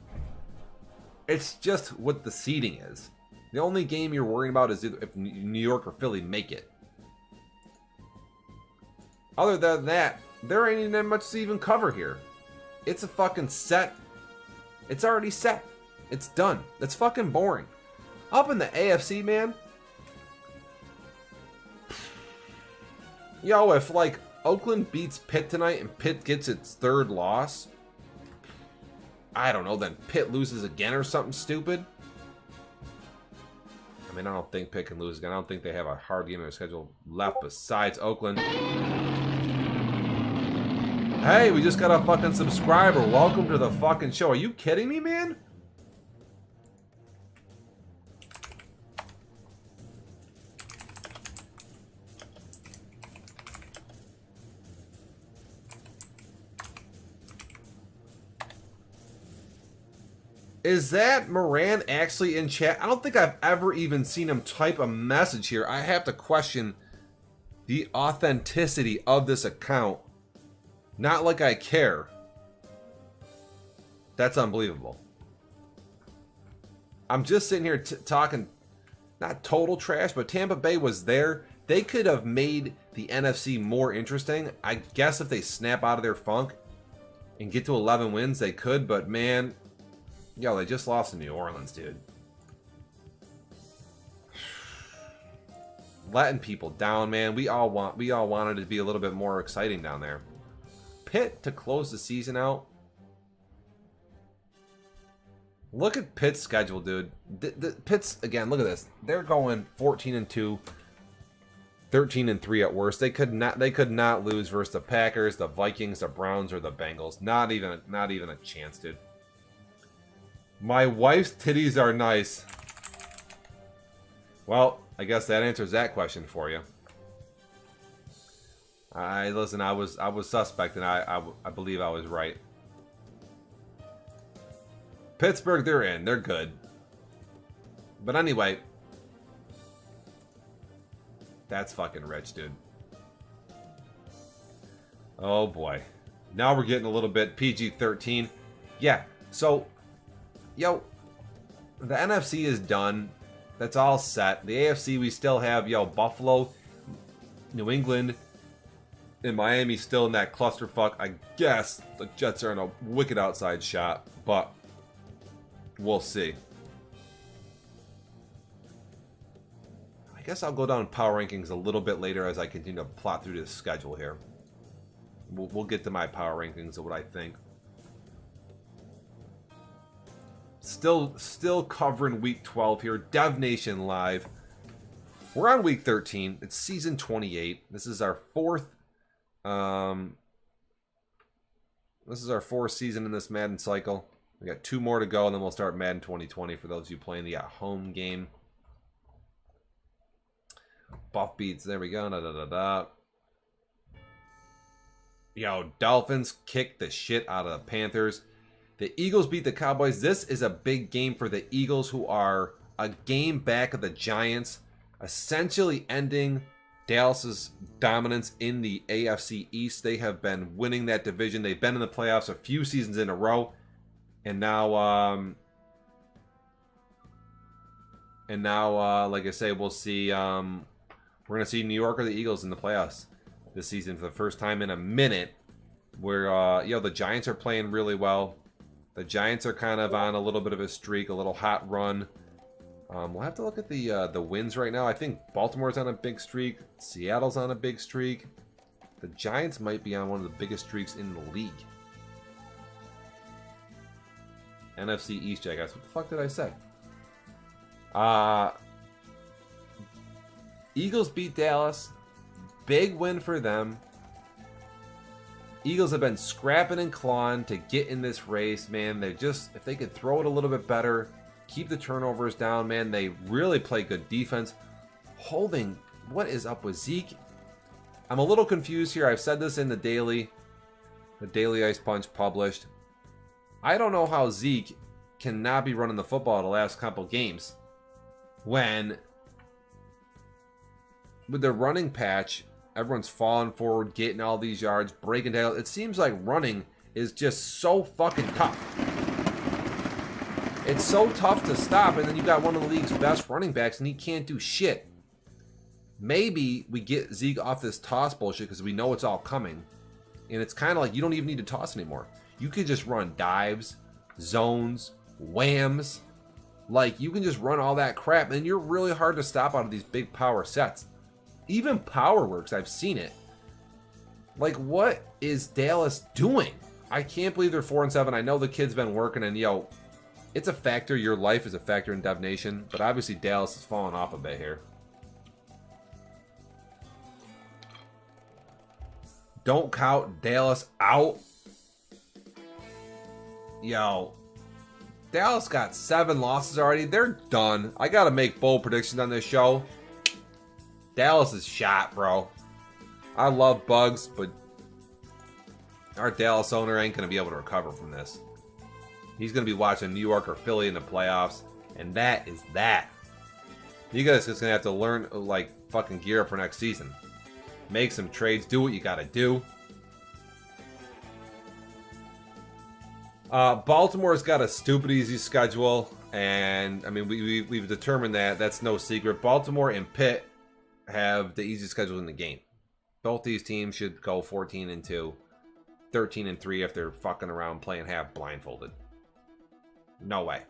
[SPEAKER 1] It's just what the seeding is. The only game you're worrying about is if New York or Philly make it. Other than that, there ain't even much to even cover here. It's a fucking set. It's already set. It's done. That's fucking boring. Up in the AFC, man. Yo, if like Oakland beats Pitt tonight and Pitt gets its 3rd loss, I don't know, then Pitt loses again or something stupid. I mean, I don't think Pitt can lose again. I don't think they have a hard game in their schedule left besides Oakland. Hey, we just got a fucking subscriber. Welcome to the fucking show. Are you kidding me, man? Is that Moran actually in chat? I don't think I've ever even seen him type a message here. I have to question the authenticity of this account. Not like I care. That's unbelievable. I'm just sitting here talking, not total trash, but Tampa Bay was there. They could have made the NFC more interesting. I guess if they snap out of their funk and get to 11 wins, they could. But man, yo, they just lost to New Orleans, dude. Letting people down, man. We all wanted it to be a little bit more exciting down there. Pitt to close the season out. Look at Pitt's schedule, dude. Pitt's, again, look at this. They're going 14-2, 13-3 at worst. They could not lose versus the Packers, the Vikings, the Browns, or the Bengals. Not even a chance, dude. My wife's titties are nice. Well, I guess that answers that question for you. Listen, I was suspect, and I believe I was right. Pittsburgh, they're in. They're good. But anyway, that's fucking rich, dude. Oh boy. Now we're getting a little bit PG-13. Yeah, so, yo, the NFC is done. That's all set. The AFC, we still have, Buffalo, New England, and Miami still in that clusterfuck. I guess the Jets are in a wicked outside shot, but we'll see. I guess I'll go down power rankings a little bit later as I continue to plot through this schedule here. We'll get to my power rankings of what I think. Still covering week 12 here. Dev Nation live. We're on week 13. It's season 28. This is our 4th This is our 4th season in this Madden cycle. We got 2 more to go, and then we'll start Madden 2020 for those of you playing the at-home game. Buff beats. There we go. Da, da, da, da. Yo, Dolphins kicked the shit out of the Panthers. The Eagles beat the Cowboys. This is a big game for the Eagles, who are a game back of the Giants, essentially ending Dallas's dominance in the AFC East. They have been winning that division. They've been in the playoffs a few seasons in a row. And now, like I say, we'll see. We're going to see New York or the Eagles in the playoffs this season for the first time in a minute. Where, the Giants are playing really well. The Giants are kind of on a little bit of a streak, a little hot run. We'll have to look at the wins right now. I think Baltimore's on a big streak. Seattle's on a big streak. The Giants might be on one of the biggest streaks in the league. NFC East, I guess. What the fuck did I say? Eagles beat Dallas. Big win for them. Eagles have been scrapping and clawing to get in this race, man. They just, if they could throw it a little bit better, keep the turnovers down, man. They really play good defense. Holding, what is up with Zeke? I'm a little confused here. I've said this in the Daily Ice Punch published. I don't know how Zeke cannot be running the football the last couple games when with the running patch, everyone's falling forward, getting all these yards, breaking down. It seems like running is just so fucking tough. It's so tough to stop, and then you got one of the league's best running backs, and he can't do shit. Maybe we get Zeke off this toss bullshit because we know it's all coming. And it's kind of like you don't even need to toss anymore. You could just run dives, zones, whams. Like, you can just run all that crap, and you're really hard to stop out of these big power sets. Even power works, I've seen it. Like, what is Dallas doing? I can't believe they're 4-7. I know the kid's been working, and yo, it's a factor. Your life is a factor in Dev Nation, but obviously Dallas has fallen off a bit here. Don't count Dallas out. Yo, Dallas got 7 losses already. They're done. I gotta make bold predictions on this show. Dallas is shot, bro. I love Bugs, but our Dallas owner ain't gonna be able to recover from this. He's gonna be watching New York or Philly in the playoffs, and that is that. You guys just gonna have to learn, like, fucking gear up for next season. Make some trades, do what you gotta do. Baltimore's got a stupid easy schedule, and I mean we've determined that. That's no secret. Baltimore and Pitt have the easiest schedule in the game. Both these teams should go 14-2, 13-3 if they're fucking around playing half blindfolded. No way.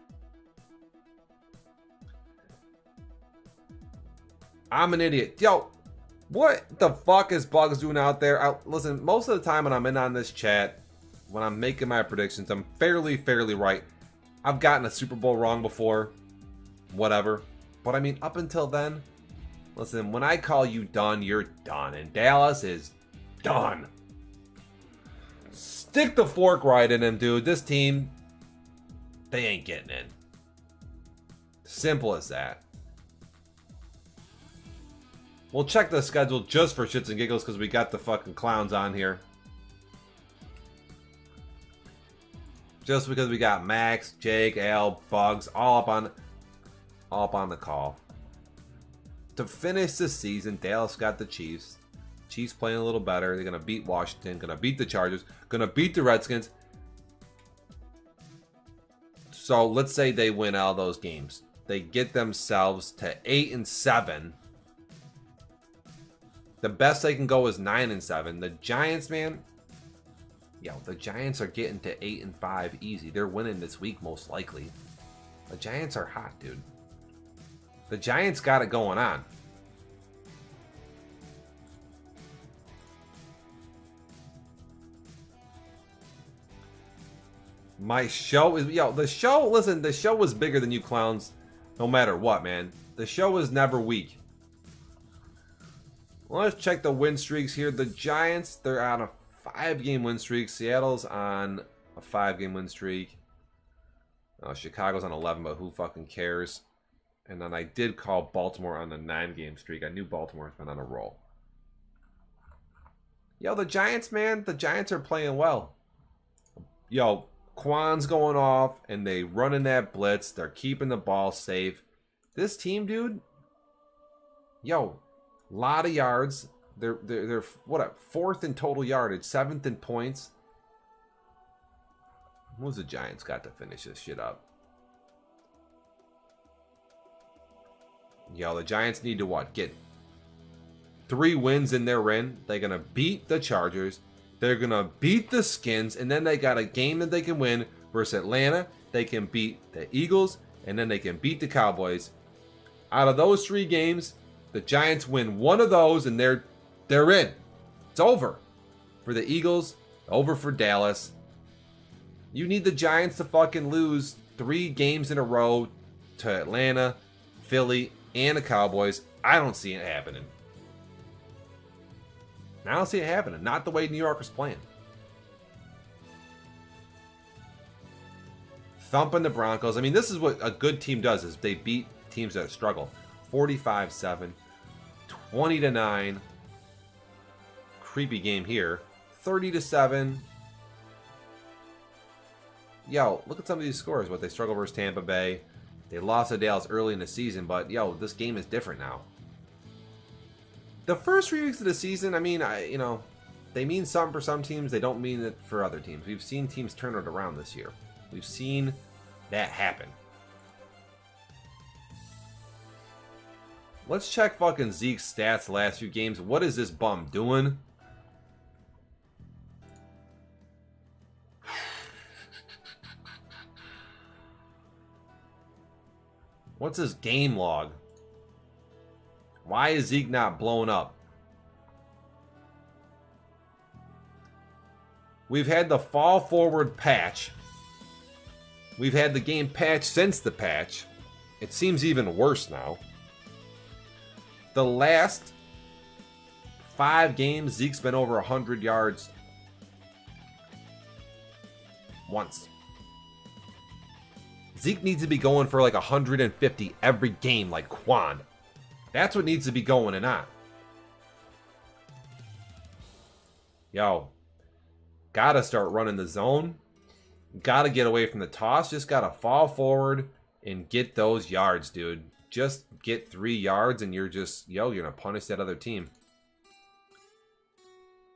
[SPEAKER 1] I'm an idiot. Yo, what the fuck is Bugs doing out there? Listen, most of the time when I'm in on this chat, when I'm making my predictions, I'm fairly right. I've gotten a Super Bowl wrong before. Whatever. But I mean, up until then, listen, when I call you done, you're done. And Dallas is done. Stick the fork right in him, dude. This team, they ain't getting in. Simple as that. We'll check the schedule just for shits and giggles because we got the fucking clowns on here. Just because we got Max, Jake, Al, Bugs, all up on the call. To finish the season, Dallas got the Chiefs. Chiefs playing a little better. They're going to beat Washington, going to beat the Chargers, going to beat the Redskins. So let's say they win all those games. They get themselves to 8-7. The best they can go is 9-7. The Giants, man, yo, the Giants are getting to 8-5 easy. They're winning this week most likely. The Giants are hot, dude. The Giants got it going on. My show is, yo, the show, listen, the show was bigger than you clowns no matter what, man. The show is never weak. Well, let's check the win streaks here. The Giants, they're on a 5-game win streak. Seattle's on a 5-game win streak. Chicago's on 11, but who fucking cares? And then I did call Baltimore on the 9-game streak. I knew Baltimore's been on a roll. Yo, the Giants, man. The Giants are playing well. Yo, Quan's going off, and they running that blitz. They're keeping the ball safe. This team, dude. Yo, lot of yards. They're what, 4th in total yardage, 7th in points. Who's the Giants got to finish this shit up? Yo, the Giants need to what? Get 3 wins in their win. They're gonna beat the Chargers. They're gonna beat the Skins, and then they got a game that they can win versus Atlanta. They can beat the Eagles, and then they can beat the Cowboys. Out of those 3 games, the Giants win one of those, and they're in. It's over for the Eagles. Over for Dallas. You need the Giants to fucking lose 3 games in a row to Atlanta, Philly, and the Cowboys. I don't see it happening. I don't see it happening. Not the way New York is playing. Thumping the Broncos. I mean, this is what a good team does, is they beat teams that struggle. 45-7. 20-9. Creepy game here. 30-7. Yo, look at some of these scores. What they struggle versus Tampa Bay. They lost to Dallas early in the season, but yo, this game is different now. The first 3 weeks of the season, I mean, they mean something for some teams. They don't mean it for other teams. We've seen teams turn it around this year. We've seen that happen. Let's check fucking Zeke's stats the last few games. What is this bum doing? What's his game log? Why is Zeke not blowing up? We've had the fall forward patch. We've had the game patch since the patch. It seems even worse now. The last 5 games, Zeke's been over 100 yards once. Zeke needs to be going for like 150 every game like Quan. That's what needs to be going and on. Yo, gotta start running the zone. Gotta get away from the toss. Just gotta fall forward and get those yards, dude. Just get 3 yards and you're just, you're gonna punish that other team.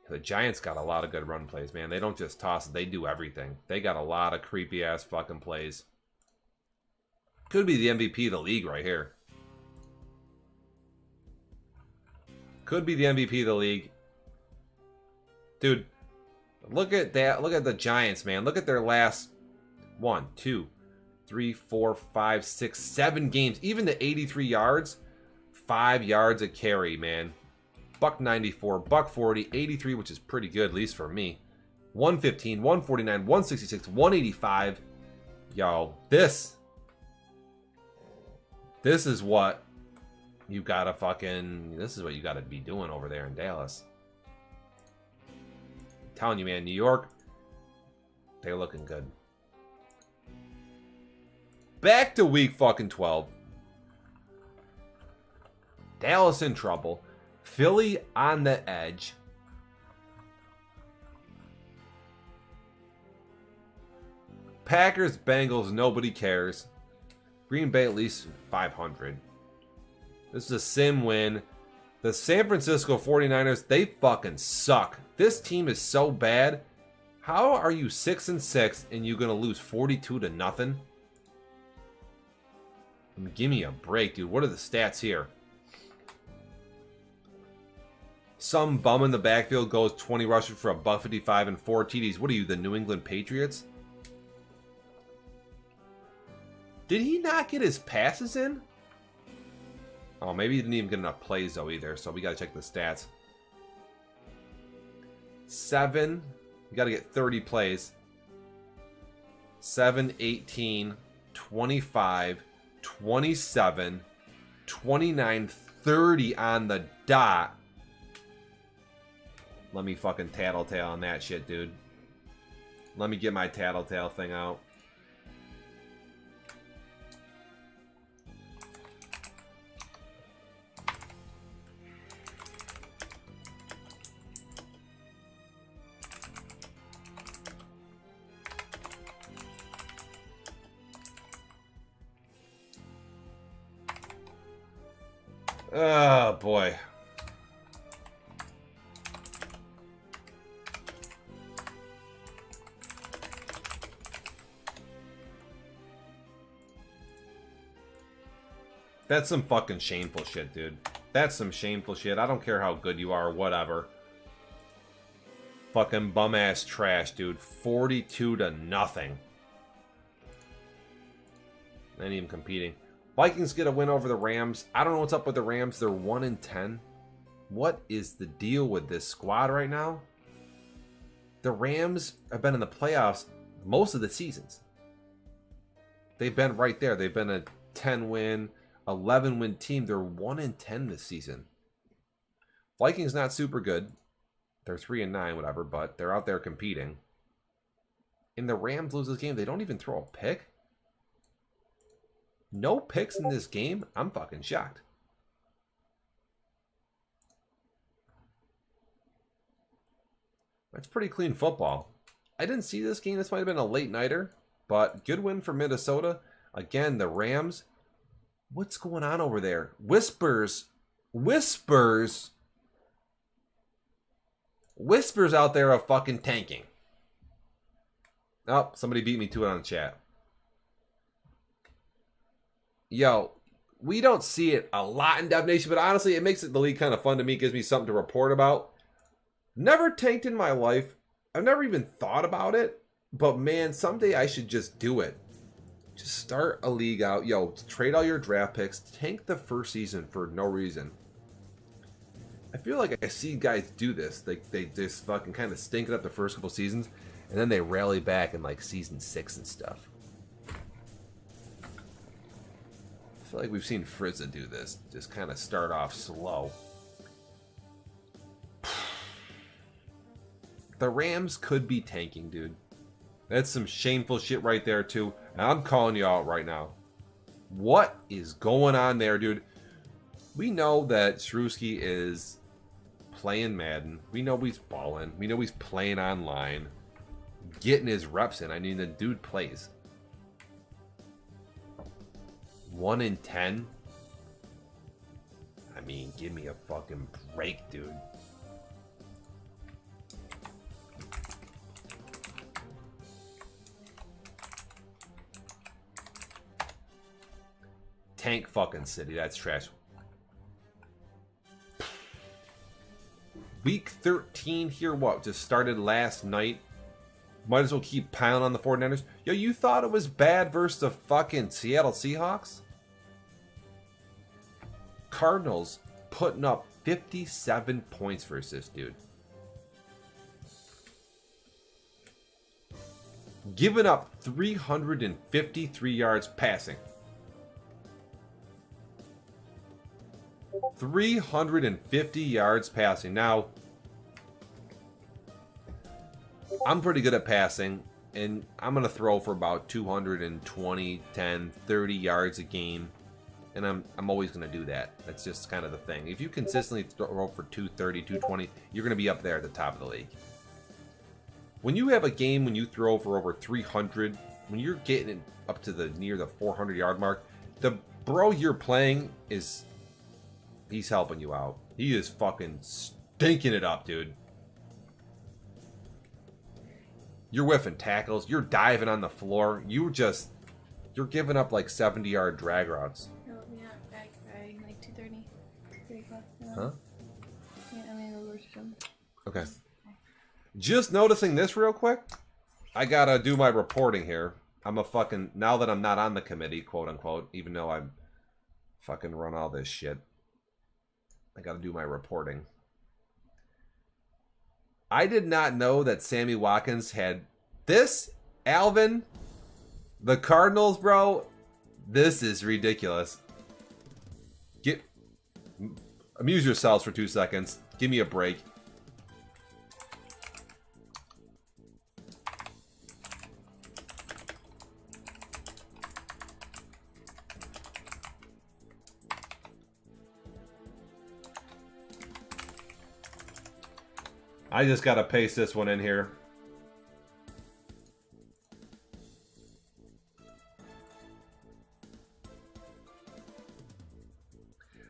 [SPEAKER 1] The Giants got a lot of good run plays, man. They don't just toss it, they do everything. They got a lot of creepy ass fucking plays. Could be the MVP of the league right here. Could be the MVP of the league. Dude, look at that. Look at the Giants, man. Look at their last 1, 2, 3, 4, 5, 6, 7 games. Even the 83 yards, 5 yards a carry, man. $194, $140, 83, which is pretty good, at least for me. 115, 149, 166, 185. Yo, this is what you gotta fucking, this is what you gotta be doing over there in Dallas. I'm telling you, man, New York, they're looking good. Back to week fucking 12. Dallas in trouble. Philly on the edge. Packers, Bengals, nobody cares. Green Bay at least 500. This is a sim win. The San Francisco 49ers, they fucking suck. This team is so bad. How are you 6-6 and you're gonna lose 42-0? Give me a break, dude. What are the stats here? Some bum in the backfield goes 20 rushes for a $155 and 4 TDs. What are you, the New England Patriots? Did he not get his passes in? Oh, maybe he didn't even get enough plays, though, either. So we got to check the stats. 7. You got to get 30 plays. 7, 18, 25, 27, 29, 30 on the dot. Let me fucking tattletale on that shit, dude. Let me get my tattletale thing out. Oh, boy. That's some fucking shameful shit, dude. That's some shameful shit. I don't care how good you are or whatever. Fucking bum-ass trash, dude. 42-0. Ain't even competing. Vikings get a win over the Rams. I don't know what's up with the Rams. They're 1-10. What is the deal with this squad right now? The Rams have been in the playoffs most of the seasons. They've been right there. They've been a 10-win, 11-win team. They're 1-10 this season. Vikings not super good. They're 3-9, whatever, but they're out there competing. And the Rams lose this game. They don't even throw a pick. No picks in this game? I'm fucking shocked. That's pretty clean football. I didn't see this game. This might have been a late-nighter, but good win for Minnesota. Again, the Rams. What's going on over there? Whispers out there of fucking tanking. Oh, somebody beat me to it on the chat. Yo, we don't see it a lot in Dev Nation, but honestly, it makes the league kind of fun to me. It gives me something to report about. Never tanked in my life. I've never even thought about it. But man, someday I should just do it. Just start a league out. Yo, trade all your draft picks. Tank the first season for no reason. I feel like I see guys do this. They just fucking kind of stink it up the first couple seasons. And then they rally back in like season 6 and stuff. I feel like we've seen Frizza do this. Just kind of start off slow. The Rams could be tanking, dude. That's some shameful shit right there, too. And I'm calling you out right now. What is going on there, dude? We know that Shrewsky is playing Madden. We know he's balling. We know he's playing online. Getting his reps in. I mean, the dude plays. 1-10? I mean, give me a fucking break, dude. Tank fucking City. That's trash. Week 13 here. What? Just started last night. Might as well keep piling on the 49ers. Yo, you thought it was bad versus the fucking Seattle Seahawks? Cardinals putting up 57 points versus this dude. Giving up 353 yards passing. 350 yards passing. Now, I'm pretty good at passing, and I'm going to throw for about 220, 10, 30 yards a game, and I'm always going to do that. That's just kind of the thing. If you consistently throw for 230, 220, you're going to be up there at the top of the league. When you have a game when you throw for over 300, when you're getting up to the near the 400-yard mark, the bro you're playing is... he's helping you out. He is fucking stinking it up, dude. You're whiffing tackles. You're diving on the floor. You're giving up like 70-yard drag routes.
[SPEAKER 2] Oh, yeah, back by like 2:30. 3 o'clock.
[SPEAKER 1] Huh?
[SPEAKER 2] Yeah, I mean, we're some.
[SPEAKER 1] Okay. Just noticing this real quick. I gotta do my reporting here. I'm a fucking... now that I'm not on the committee, quote unquote, even though I fucking run all this shit. I gotta do my reporting. I did not know that Sammy Watkins had this. Alvin, the Cardinals, bro. This is ridiculous. Amuse yourselves for 2 seconds. Give me a break. I just got to paste this one in here.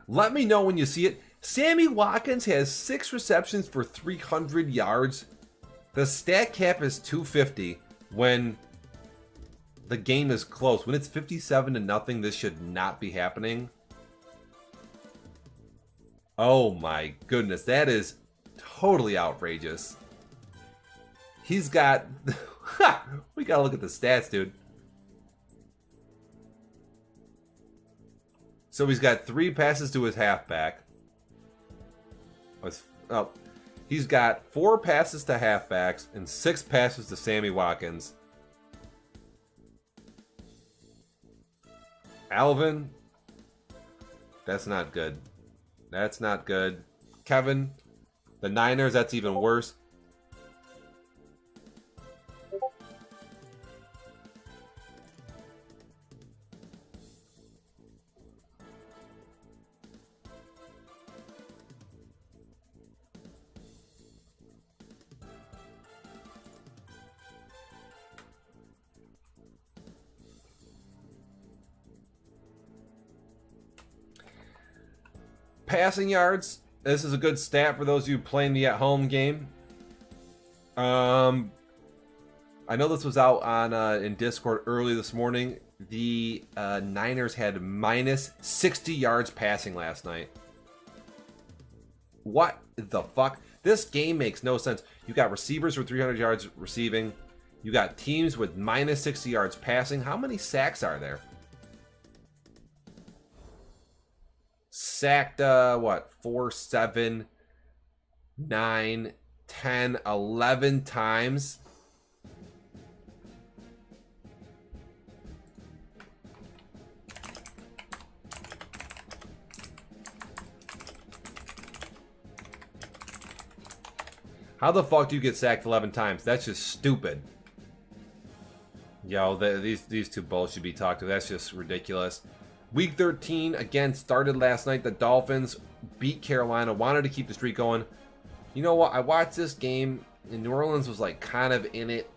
[SPEAKER 1] Let me know when you see it. Sammy Watkins has 6 receptions for 300 yards. The stat cap is 250 when the game is close. When it's 57-0, this should not be happening. Oh my goodness, that is totally outrageous. He's got... we gotta look at the stats, dude. So he's got 3 passes to his halfback. Oh, he's got 4 passes to halfbacks and 6 passes to Sammy Watkins. Alvin, that's not good. That's not good. Kevin, the Niners, that's even worse. Passing yards. This is a good stat for those of you playing the at-home game. I know this was out on in Discord early this morning. The Niners had minus 60 yards passing last night. What the fuck? This game makes no sense. You got receivers for 300 yards receiving. You got teams with minus 60 yards passing. How many sacks are there? Sacked, what, 4, 7, 9, 10, 11 times. How the fuck do you get sacked 11 times? That's just stupid. Yo, these two bulls should be talked to. That's just ridiculous. Week 13, again, started last night. The Dolphins beat Carolina, wanted to keep the streak going. You know what? I watched this game, and New Orleans was, like, kind of in it.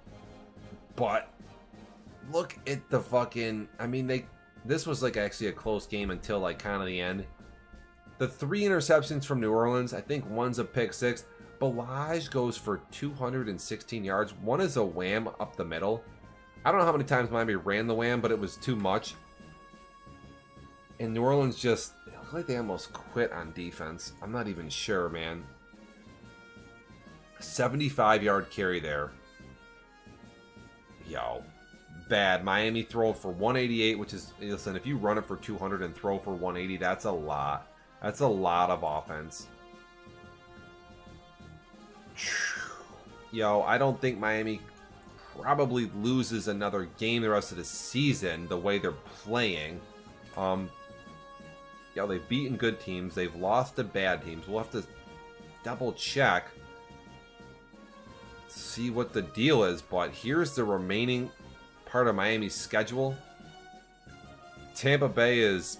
[SPEAKER 1] But look at the fucking... I mean, this was, like, actually a close game until, like, kind of the end. The 3 interceptions from New Orleans, I think one's a pick 6. Balaj goes for 216 yards. One is a wham up the middle. I don't know how many times Miami ran the wham, but it was too much. And New Orleans just, it looked like they almost quit on defense. I'm not even sure, man. 75-yard carry there. Yo, bad. Miami throw for 188, which is, listen, if you run it for 200 and throw for 180, that's a lot. That's a lot of offense. Yo, I don't think Miami probably loses another game the rest of the season the way they're playing. Yeah, they've beaten good teams. They've lost to bad teams. We'll have to double check, see what the deal is. But here's the remaining part of Miami's schedule. Tampa Bay is,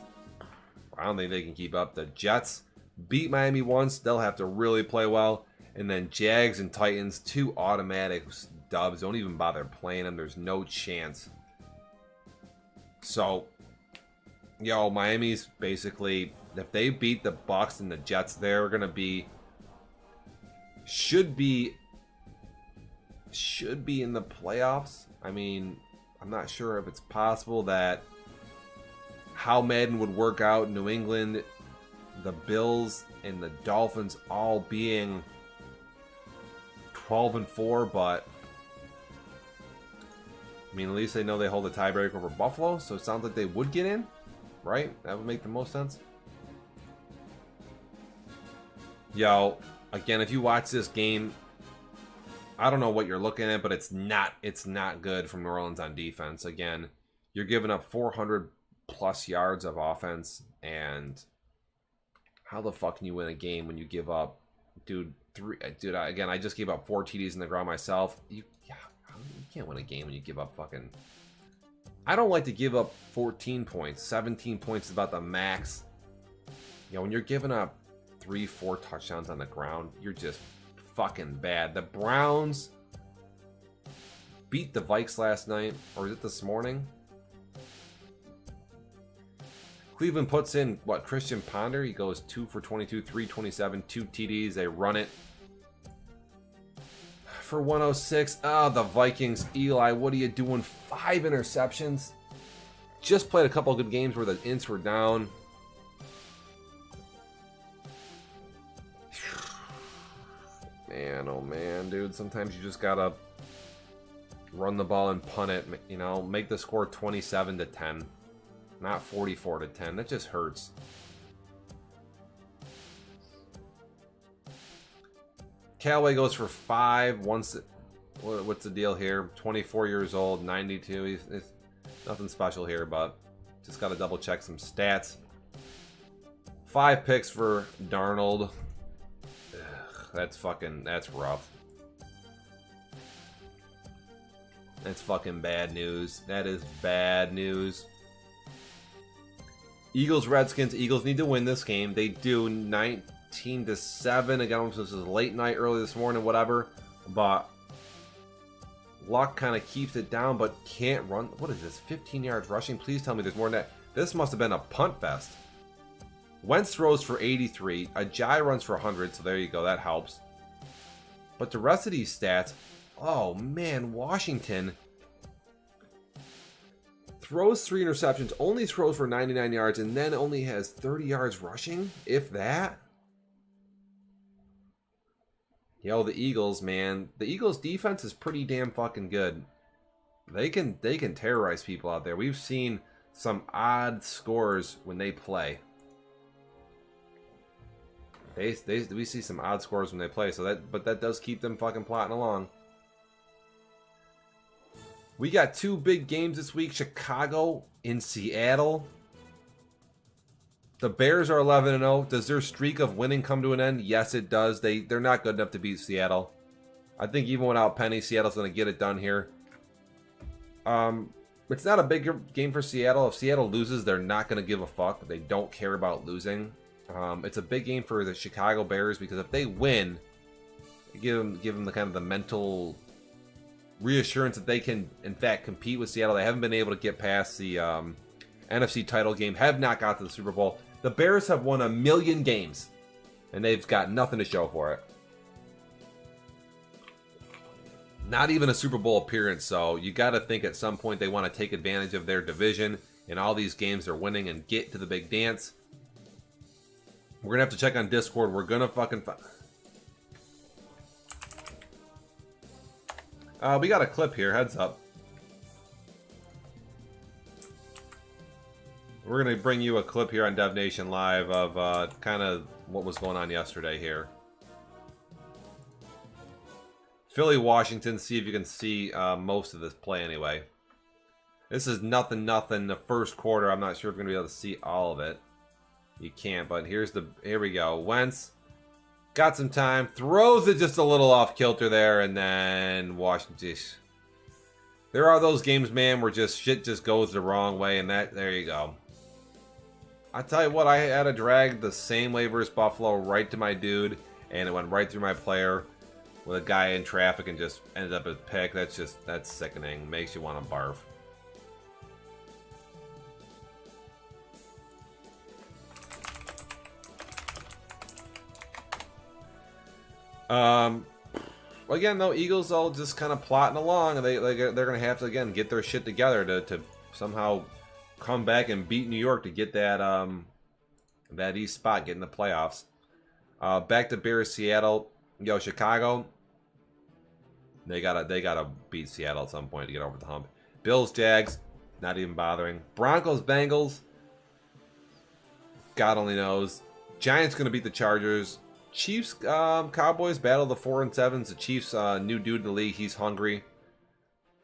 [SPEAKER 1] I don't think they can keep up. The Jets beat Miami once. They'll have to really play well. And then Jags and Titans, 2 automatic dubs. Don't even bother playing them. There's no chance. So, yo, Miami's basically, if they beat the Bucs and the Jets, they're gonna be, should be in the playoffs. I mean, I'm not sure if it's possible that how Madden would work out. New England, the Bills, and the Dolphins all being 12-4, but I mean, at least they know they hold a tiebreaker over Buffalo, so it sounds like they would get in. Right? That would make the most sense. Yo, again, if you watch this game, I don't know what you're looking at, but it's not good from New Orleans on defense. Again, you're giving up 400 plus yards of offense, and how the fuck can you win a game when you give up, dude? Again, I just gave up 4 TDs in the ground myself. You can't win a game when you give up fucking. I don't like to give up 14 points. 17 points is about the max. You know, when you're giving up 3-4 touchdowns on the ground, you're just fucking bad. The Browns beat the Vikes last night, or is it this morning? Cleveland puts in, what, Christian Ponder? He goes 2 for 22, 327, 2 TDs. They run it for 106. Ah, the Vikings. Eli, what are you doing? 5 interceptions. Just played a couple of good games where the ints were down. Man, oh man, dude. Sometimes you just gotta run the ball and punt it. You know, make the score 27-10. Not 44-10. That just hurts. Callaway goes for 5. What's the deal here? 24 years old, 92. He's nothing special here, but just got to double check some stats. 5 picks for Darnold. Ugh, that's rough. That's fucking bad news. That is bad news. Eagles, Redskins. Eagles need to win this game. They do 19-7. Again, this is late night, early this morning, whatever. But Luck kind of keeps it down, but can't run. What is this? 15 yards rushing? Please tell me there's more than that. This must have been a punt fest. Wentz throws for 83. Ajayi runs for 100, so there you go. That helps. But the rest of these stats, oh man, Washington throws 3 interceptions, only throws for 99 yards, and then only has 30 yards rushing, if that. Yo, the Eagles, man. The Eagles' defense is pretty damn fucking good. They can terrorize people out there. We've seen some odd scores when they play. We see some odd scores when they play, but that does keep them fucking plotting along. We got 2 big games this week. Chicago in Seattle. The Bears are 11-0. Does their streak of winning come to an end? Yes, it does. They're not good enough to beat Seattle. I think even without Penny, Seattle's going to get it done here. It's not a big game for Seattle. If Seattle loses, they're not going to give a fuck. They don't care about losing. It's a big game for the Chicago Bears because if they win, give them the kind of the mental reassurance that they can, in fact, compete with Seattle. They haven't been able to get past the NFC title game, have not got to the Super Bowl. The Bears have won 1,000,000 games, and they've got nothing to show for it. Not even a Super Bowl appearance, so you got to think at some point they want to take advantage of their division and all these games they're winning and get to the big dance. We're going to have to check on Discord. We're going to fucking... we got a clip here, heads up. We're going to bring you a clip here on Dev Nation Live of kind of what was going on yesterday here. Philly, Washington, see if you can see most of this play anyway. This is nothing the first quarter. I'm not sure if you're going to be able to see all of it. You can't, but here we go. Wentz got some time, throws it just a little off kilter there, and then Washington. There are those games, man, where just shit just goes the wrong way, and there you go. I tell you what, I had to drag the same way versus Buffalo right to my dude, and it went right through my player with a guy in traffic and just ended up a pick. That's sickening. Makes you want to barf. Again, though, Eagles all just kind of plotting along, and they're going to have to again get their shit together to somehow come back and beat New York to get that that East spot, get in the playoffs. Back to Bears, Seattle. Yo, Chicago. They gotta beat Seattle at some point to get over the hump. Bills, Jags, not even bothering. Broncos, Bengals. God only knows. Giants gonna beat the Chargers. Chiefs, Cowboys battle the 4 and 7s. The Chiefs, new dude in the league. He's hungry.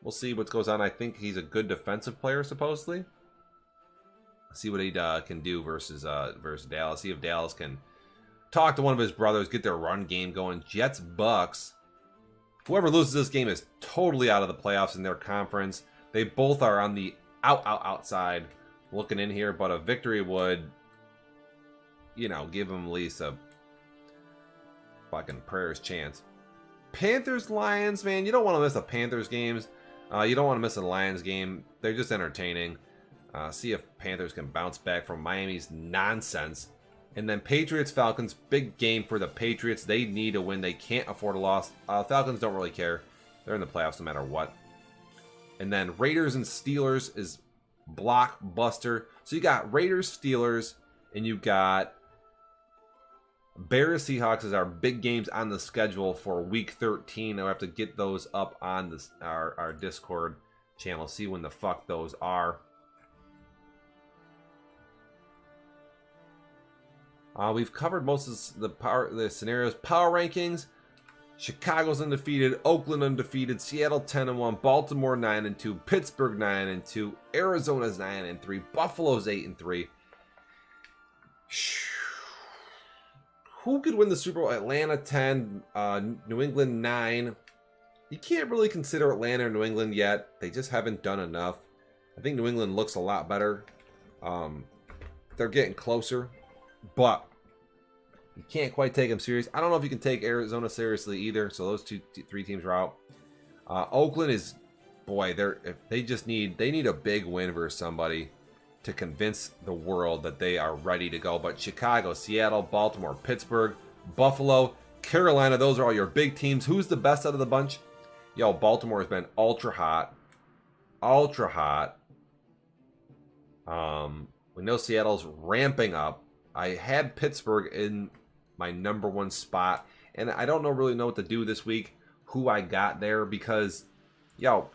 [SPEAKER 1] We'll see what goes on. I think he's a good defensive player, supposedly. See what he can do versus Dallas. See if Dallas can talk to one of his brothers, get their run game going. Jets, Bucks. Whoever loses this game is totally out of the playoffs in their conference. They both are on the outside looking in here, but a victory would, give them at least a fucking prayer's chance. Panthers, Lions, man, you don't want to miss the Panthers games. You don't want to miss a Lions game. They're just entertaining. See if Panthers can bounce back from Miami's nonsense. And then Patriots, Falcons, big game for the Patriots. They need a win. They can't afford a loss. Falcons don't really care. They're in the playoffs no matter what. And then Raiders and Steelers is blockbuster. So you got Raiders, Steelers, and you got Bears, Seahawks is our big games on the schedule for Week 13. I'll have to get those up on this, our Discord channel. See when the fuck those are. We've covered most of the scenarios. Power rankings. Chicago's undefeated, Oakland undefeated, Seattle 10-1, Baltimore 9-2, Pittsburgh 9-2, Arizona's 9-3, Buffalo's 8-3. Who could win the Super Bowl? Atlanta 10, New England 9. You can't really consider Atlanta or New England yet. They just haven't done enough. I think New England looks a lot better. They're getting closer, but you can't quite take them serious. I don't know if you can take Arizona seriously either. So those three teams are out. Oakland is, boy, they need a big win versus somebody to convince the world that they are ready to go. But Chicago, Seattle, Baltimore, Pittsburgh, Buffalo, Carolina, those are all your big teams. Who's the best out of the bunch? Yo, Baltimore has been ultra hot. Ultra hot. We know Seattle's ramping up. I had Pittsburgh in my #1 spot, and I don't really know what to do this week, who I got there, because, yo,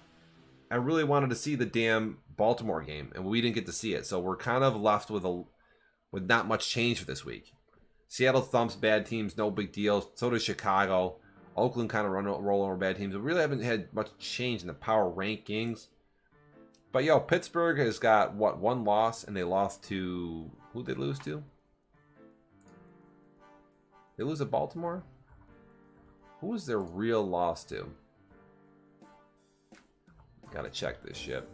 [SPEAKER 1] I really wanted to see the damn Baltimore game, and we didn't get to see it, so we're kind of left with not much change for this week. Seattle thumps bad teams, no big deal. So does Chicago. Oakland kind of roll over bad teams. We really haven't had much change in the power rankings. But, yo, Pittsburgh has got, what, 1 loss, and they lost to, who'd they lose to? They lose to Baltimore? Who was their real loss to? Gotta check this shit.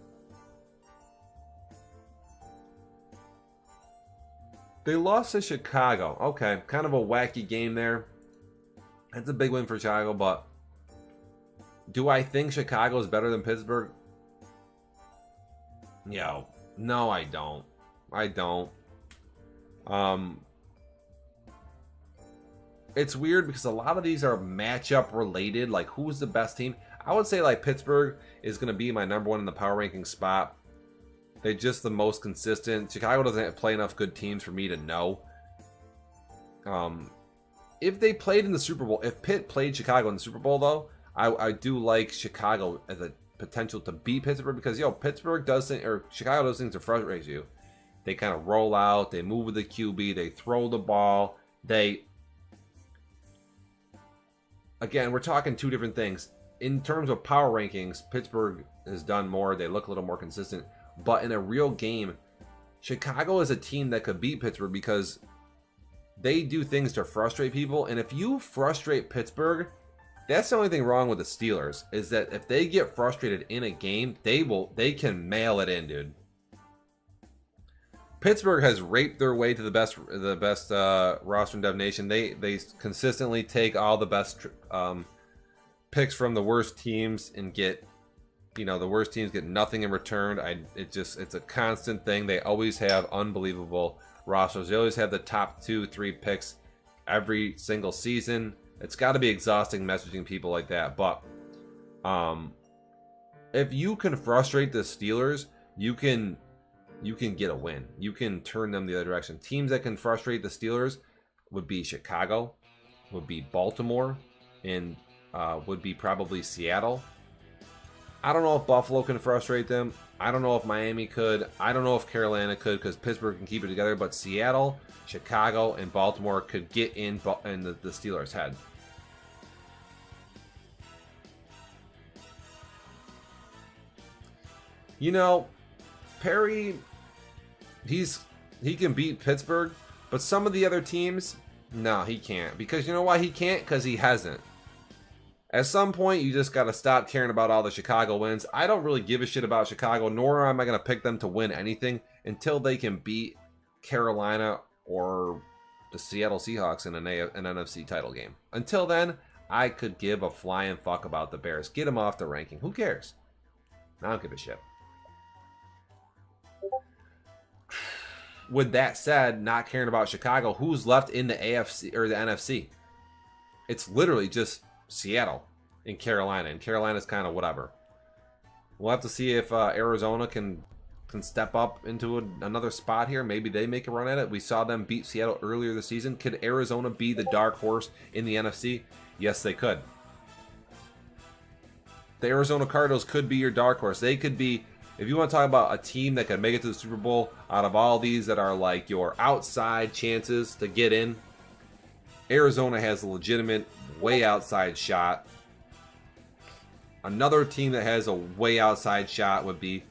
[SPEAKER 1] They lost to Chicago. Okay, kind of a wacky game there. That's a big win for Chicago, but do I think Chicago is better than Pittsburgh? Yo, no, I don't. I don't. It's weird because a lot of these are matchup related. Like, who's the best team? I would say, like, Pittsburgh is going to be my #1 in the power ranking spot. They're just the most consistent. Chicago doesn't play enough good teams for me to know. If they played in the Super Bowl, if Pitt played Chicago in the Super Bowl, though, I do like Chicago as a potential to beat Pittsburgh because, yo, Pittsburgh doesn't, or Chicago does things to frustrate you. They kind of roll out, they move with the QB, they throw the ball, Again, we're talking two different things. In terms of power rankings, Pittsburgh has done more. They look a little more consistent. But in a real game, Chicago is a team that could beat Pittsburgh because they do things to frustrate people. And if you frustrate Pittsburgh, that's the only thing wrong with the Steelers, is that if they get frustrated in a game, they can mail it in, dude. Pittsburgh has raped their way to the best roster in Dev Nation. They consistently take all the best picks from the worst teams and get, the worst teams get nothing in return. It's a constant thing. They always have unbelievable rosters. They always have the top 2-3 picks every single season. It's got to be exhausting messaging people like that. But if you can frustrate the Steelers, you can get a win. You can turn them the other direction. Teams that can frustrate the Steelers would be Chicago, would be Baltimore, and would be probably Seattle. I don't know if Buffalo can frustrate them. I don't know if Miami could. I don't know if Carolina could because Pittsburgh can keep it together. But Seattle, Chicago, and Baltimore could get in the Steelers' head. Perry, he can beat Pittsburgh, but some of the other teams, no, he can't. Because you know why he can't? Because he hasn't. At some point, you just got to stop caring about all the Chicago wins. I don't really give a shit about Chicago, nor am I going to pick them to win anything until they can beat Carolina or the Seattle Seahawks in an NFC title game. Until then, I could give a flying fuck about the Bears. Get them off the ranking. Who cares? I don't give a shit. With that said, not caring about Chicago, who's left in the AFC or the NFC? It's literally just Seattle and Carolina, and Carolina's kind of whatever. We'll have to see if Arizona can step up into another spot here. Maybe they make a run at it. We saw them beat Seattle earlier this season. Could Arizona be the dark horse in the NFC? Yes, they could. The Arizona Cardinals could be your dark horse. They could be, if you want to talk about a team that could make it to the Super Bowl out of all these that are like your outside chances to get in, Arizona has a legitimate way outside shot. Another team that has a way outside shot would be,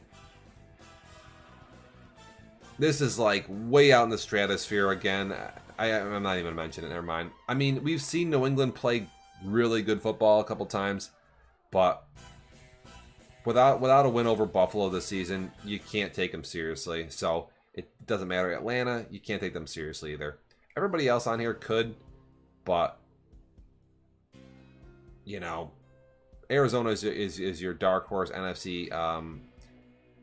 [SPEAKER 1] this is like way out in the stratosphere again. I'm not even mentioning it, never mind. I mean, we've seen New England play really good football a couple times, but without a win over Buffalo this season, you can't take them seriously. So it doesn't matter. Atlanta, you can't take them seriously either. Everybody else on here could, but you know, Arizona is your dark horse NFC.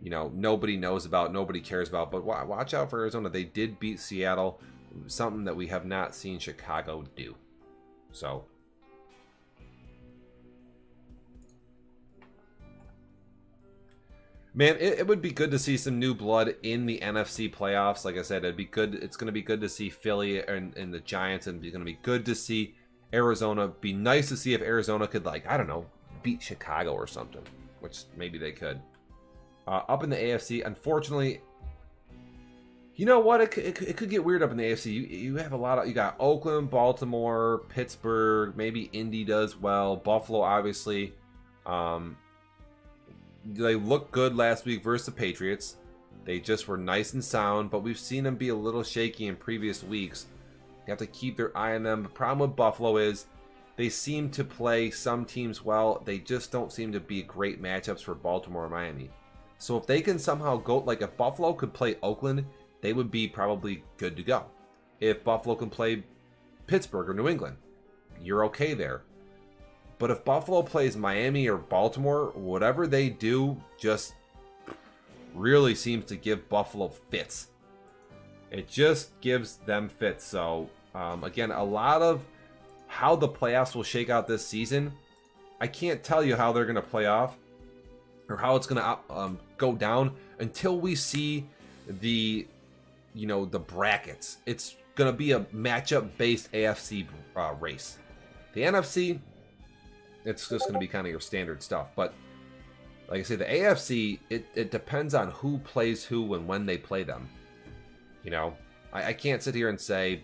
[SPEAKER 1] You know, nobody knows about, nobody cares about, but watch out for Arizona. They did beat Seattle, something that we have not seen Chicago do. So, man, it would be good to see some new blood in the NFC playoffs. Like I said, it'd be good. It's going to be good to see Philly and the Giants, and it's going to be good to see Arizona. Be nice to see if Arizona could, like, I don't know, beat Chicago or something, which maybe they could. Up in the AFC, unfortunately, you know what? It could get weird up in the AFC. You have a lot of, you got Oakland, Baltimore, Pittsburgh, maybe Indy does well. Buffalo, obviously. They looked good last week versus the Patriots. They just were nice and sound, but we've seen them be a little shaky in previous weeks. You have to keep their eye on them. The problem with Buffalo is they seem to play some teams well. They just don't seem to be great matchups for Baltimore or Miami. So if they can somehow go, like if Buffalo could play Oakland, they would be probably good to go. If Buffalo can play Pittsburgh or New England, you're okay there. But if Buffalo plays Miami or Baltimore, whatever they do just really seems to give Buffalo fits. It just gives them fits. So, again, a lot of how the playoffs will shake out this season, I can't tell you how they're going to play off or how it's going to go down until we see the, you know, the brackets. It's going to be a matchup-based AFC race. The NFC, it's just going to be kind of your standard stuff. But like I say, the AFC, it depends on who plays who and when they play them. You know, I can't sit here and say,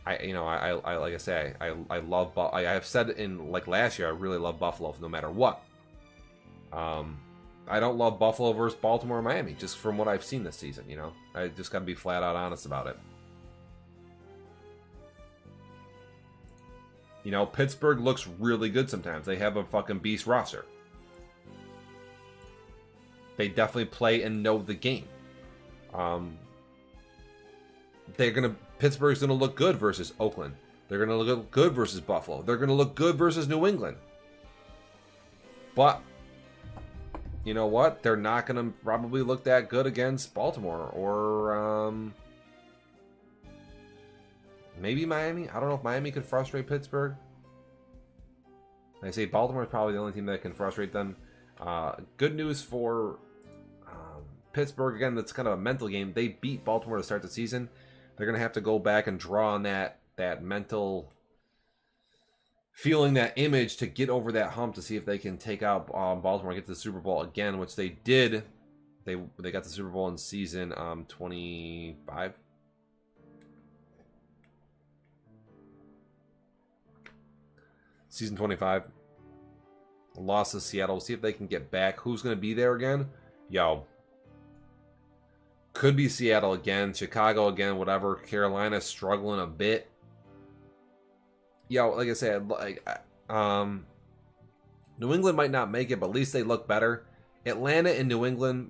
[SPEAKER 1] I like I say, I love, I have said in like last year, I really love Buffalo no matter what. I don't love Buffalo versus Baltimore or Miami, just from what I've seen this season, you know. I just got to be flat out honest about it. You know, Pittsburgh looks really good sometimes. They have a fucking beast roster. They definitely play and know the game. Pittsburgh's gonna look good versus Oakland. They're gonna look good versus Buffalo. They're gonna look good versus New England. But you know what? They're not gonna probably look that good against Baltimore or maybe Miami. I don't know if Miami could frustrate Pittsburgh. Like I say, Baltimore is probably the only team that can frustrate them. Good news for Pittsburgh, again, that's kind of a mental game. They beat Baltimore to start the season. They're going to have to go back and draw on that mental feeling, that image to get over that hump to see if they can take out Baltimore and get to the Super Bowl again, which they did. They got the Super Bowl in season 25. Season 25. Lost to Seattle. We'll see if they can get back. Who's going to be there again? Yo. Could be Seattle again. Chicago again. Whatever. Carolina struggling a bit. Yo, like I said, New England might not make it, but at least they look better. Atlanta and New England,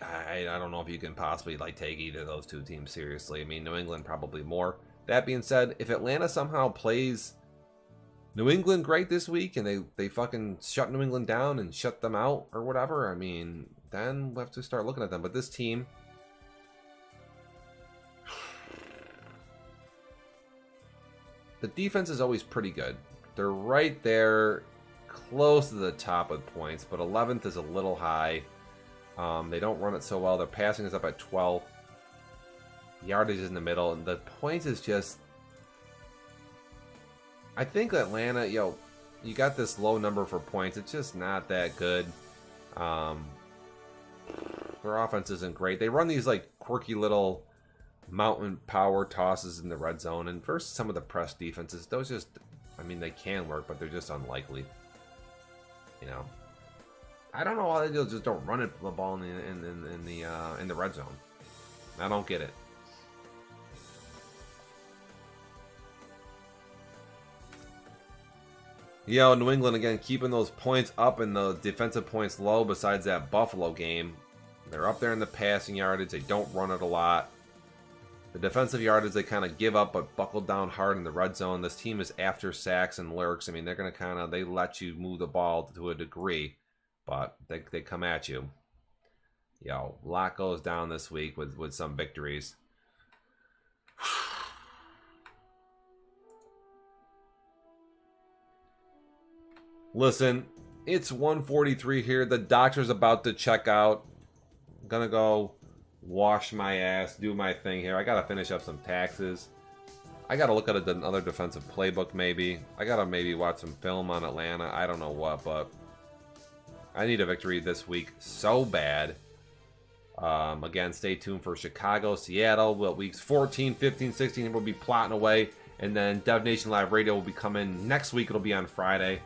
[SPEAKER 1] I don't know if you can possibly like take either of those two teams seriously. I mean, New England probably more. That being said, if Atlanta somehow plays New England great this week and they fucking shut New England down and shut them out or whatever, I mean, then we'll have to start looking at them. But this team, the defense is always pretty good. They're right there, close to the top of points, but 11th is a little high. They don't run it so well. Their passing is up at 12. Yardage is in the middle. And the points is just... I think Atlanta, you got this low number for points. It's just not that good. Their offense isn't great. They run these like quirky little mountain power tosses in the red zone. And versus some of the press defenses, those just, I mean, they can work, but they're just unlikely. You know, I don't know why they just don't run it the ball in the red zone. I don't get it. New England again keeping those points up and the defensive points low. Besides that Buffalo game, they're up there in the passing yardage. They don't run it a lot. The defensive yardage they kind of give up, but buckle down hard in the red zone. This team is after sacks and lurks. I mean, they're gonna they let you move the ball to a degree, but they come at you. A lot goes down this week with some victories. Listen, it's 1:43 here. The doctor's about to check out. I'm gonna go wash my ass, do my thing here. I gotta finish up some taxes. I gotta look at another defensive playbook maybe. I gotta maybe watch some film on Atlanta. I don't know what, but I need a victory this week so bad. Again, stay tuned for Chicago, Seattle. Weeks 14, 15, 16 we'll be plotting away. And then Dev Nation Live Radio will be coming next week. It'll be on Friday.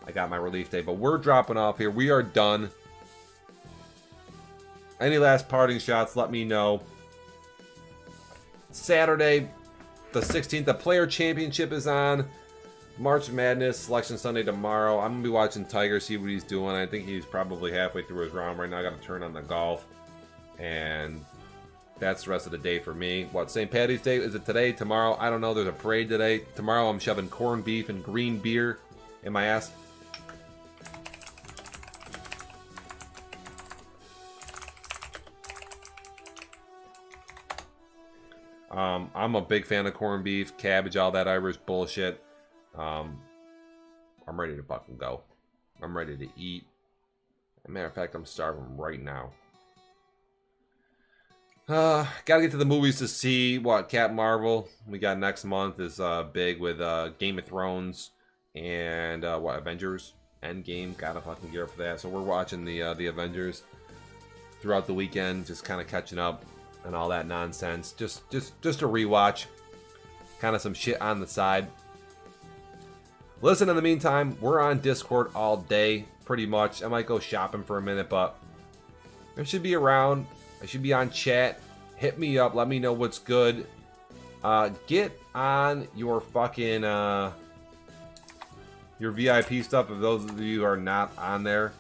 [SPEAKER 1] I got my relief day, but we're dropping off here. We are done. Any last parting shots, let me know. Saturday, the 16th, the Player Championship is on. March Madness, Selection Sunday tomorrow. I'm going to be watching Tiger, see what he's doing. I think he's probably halfway through his round right now. I got to turn on the golf. And that's the rest of the day for me. St. Patty's Day? Is it today? Tomorrow? I don't know. There's a parade today. Tomorrow I'm shoving corned beef and green beer in my ass. I'm a big fan of corned beef, cabbage, all that Irish bullshit. I'm ready to fucking go. I'm ready to eat. As a matter of fact, I'm starving right now. Gotta get to the movies to see what Captain Marvel we got next month is big with Game of Thrones and Avengers Endgame. Gotta fucking gear up for that. So we're watching the Avengers throughout the weekend, just kind of catching up and all that nonsense. Just a rewatch. Kind of some shit on the side. Listen, in the meantime, we're on Discord all day, pretty much. I might go shopping for a minute, but I should be around. I should be on chat. Hit me up. Let me know what's good. Get on your fucking your VIP stuff if those of you are not on there.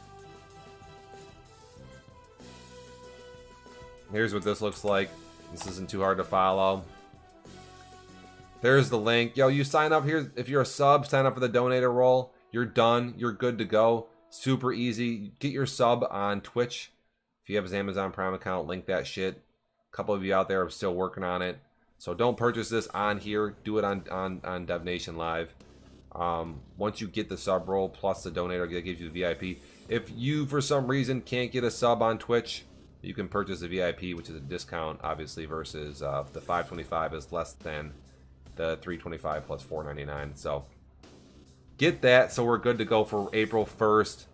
[SPEAKER 1] Here's what this looks like. This isn't too hard to follow. There's the link. You sign up here. If you're a sub, sign up for the donator role. You're done. You're good to go. Super easy. Get your sub on Twitch. If you have his Amazon Prime account, link that shit. A couple of you out there are still working on it. So don't purchase this on here. Do it on Dev Nation Live. Once you get the sub role plus the donator, that gives you the VIP. If you, for some reason, can't get a sub on Twitch, you can purchase a VIP, which is a discount, obviously, versus the $5.25 is less than the $3.25 plus $4.99. So get that, so we're good to go for April 1st.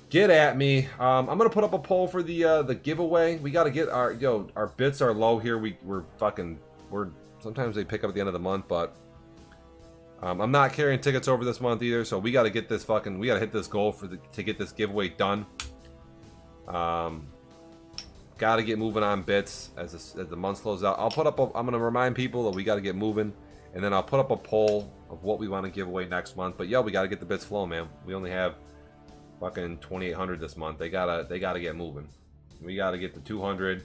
[SPEAKER 1] Get at me. I'm gonna put up a poll for the giveaway. We gotta get our bits are low here. We're sometimes they pick up at the end of the month, but I'm not carrying tickets over this month either. So we gotta get this we gotta hit this goal to get this giveaway done. Gotta get moving on bits as the months close out. I'm gonna remind people that we gotta get moving, and then I'll put up a poll of what we want to give away next month. But we gotta get the bits flowing, man. We only have fucking 2,800 this month. They gotta get moving. We gotta get to 200.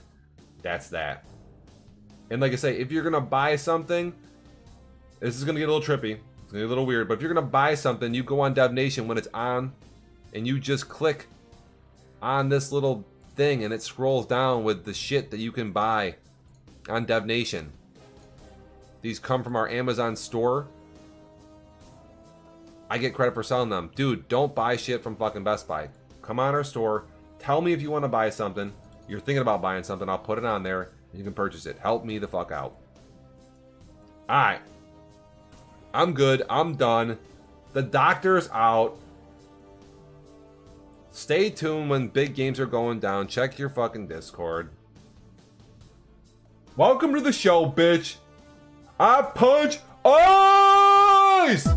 [SPEAKER 1] That's that. And like I say, if you're gonna buy something, this is gonna get a little trippy. It's gonna get a little weird. But if you're gonna buy something, you go on DevNation when it's on, and you just click on this little thing, and it scrolls down with the shit that you can buy on DevNation. These come from our Amazon store. I get credit for selling them. Dude, don't buy shit from fucking Best Buy. Come on our store. Tell me if you want to buy something. You're thinking about buying something. I'll put it on there. And you can purchase it. Help me the fuck out. Alright. I'm good. I'm done. The doctor's out. Stay tuned when big games are going down. Check your fucking Discord. Welcome to the show, bitch. I punch ice!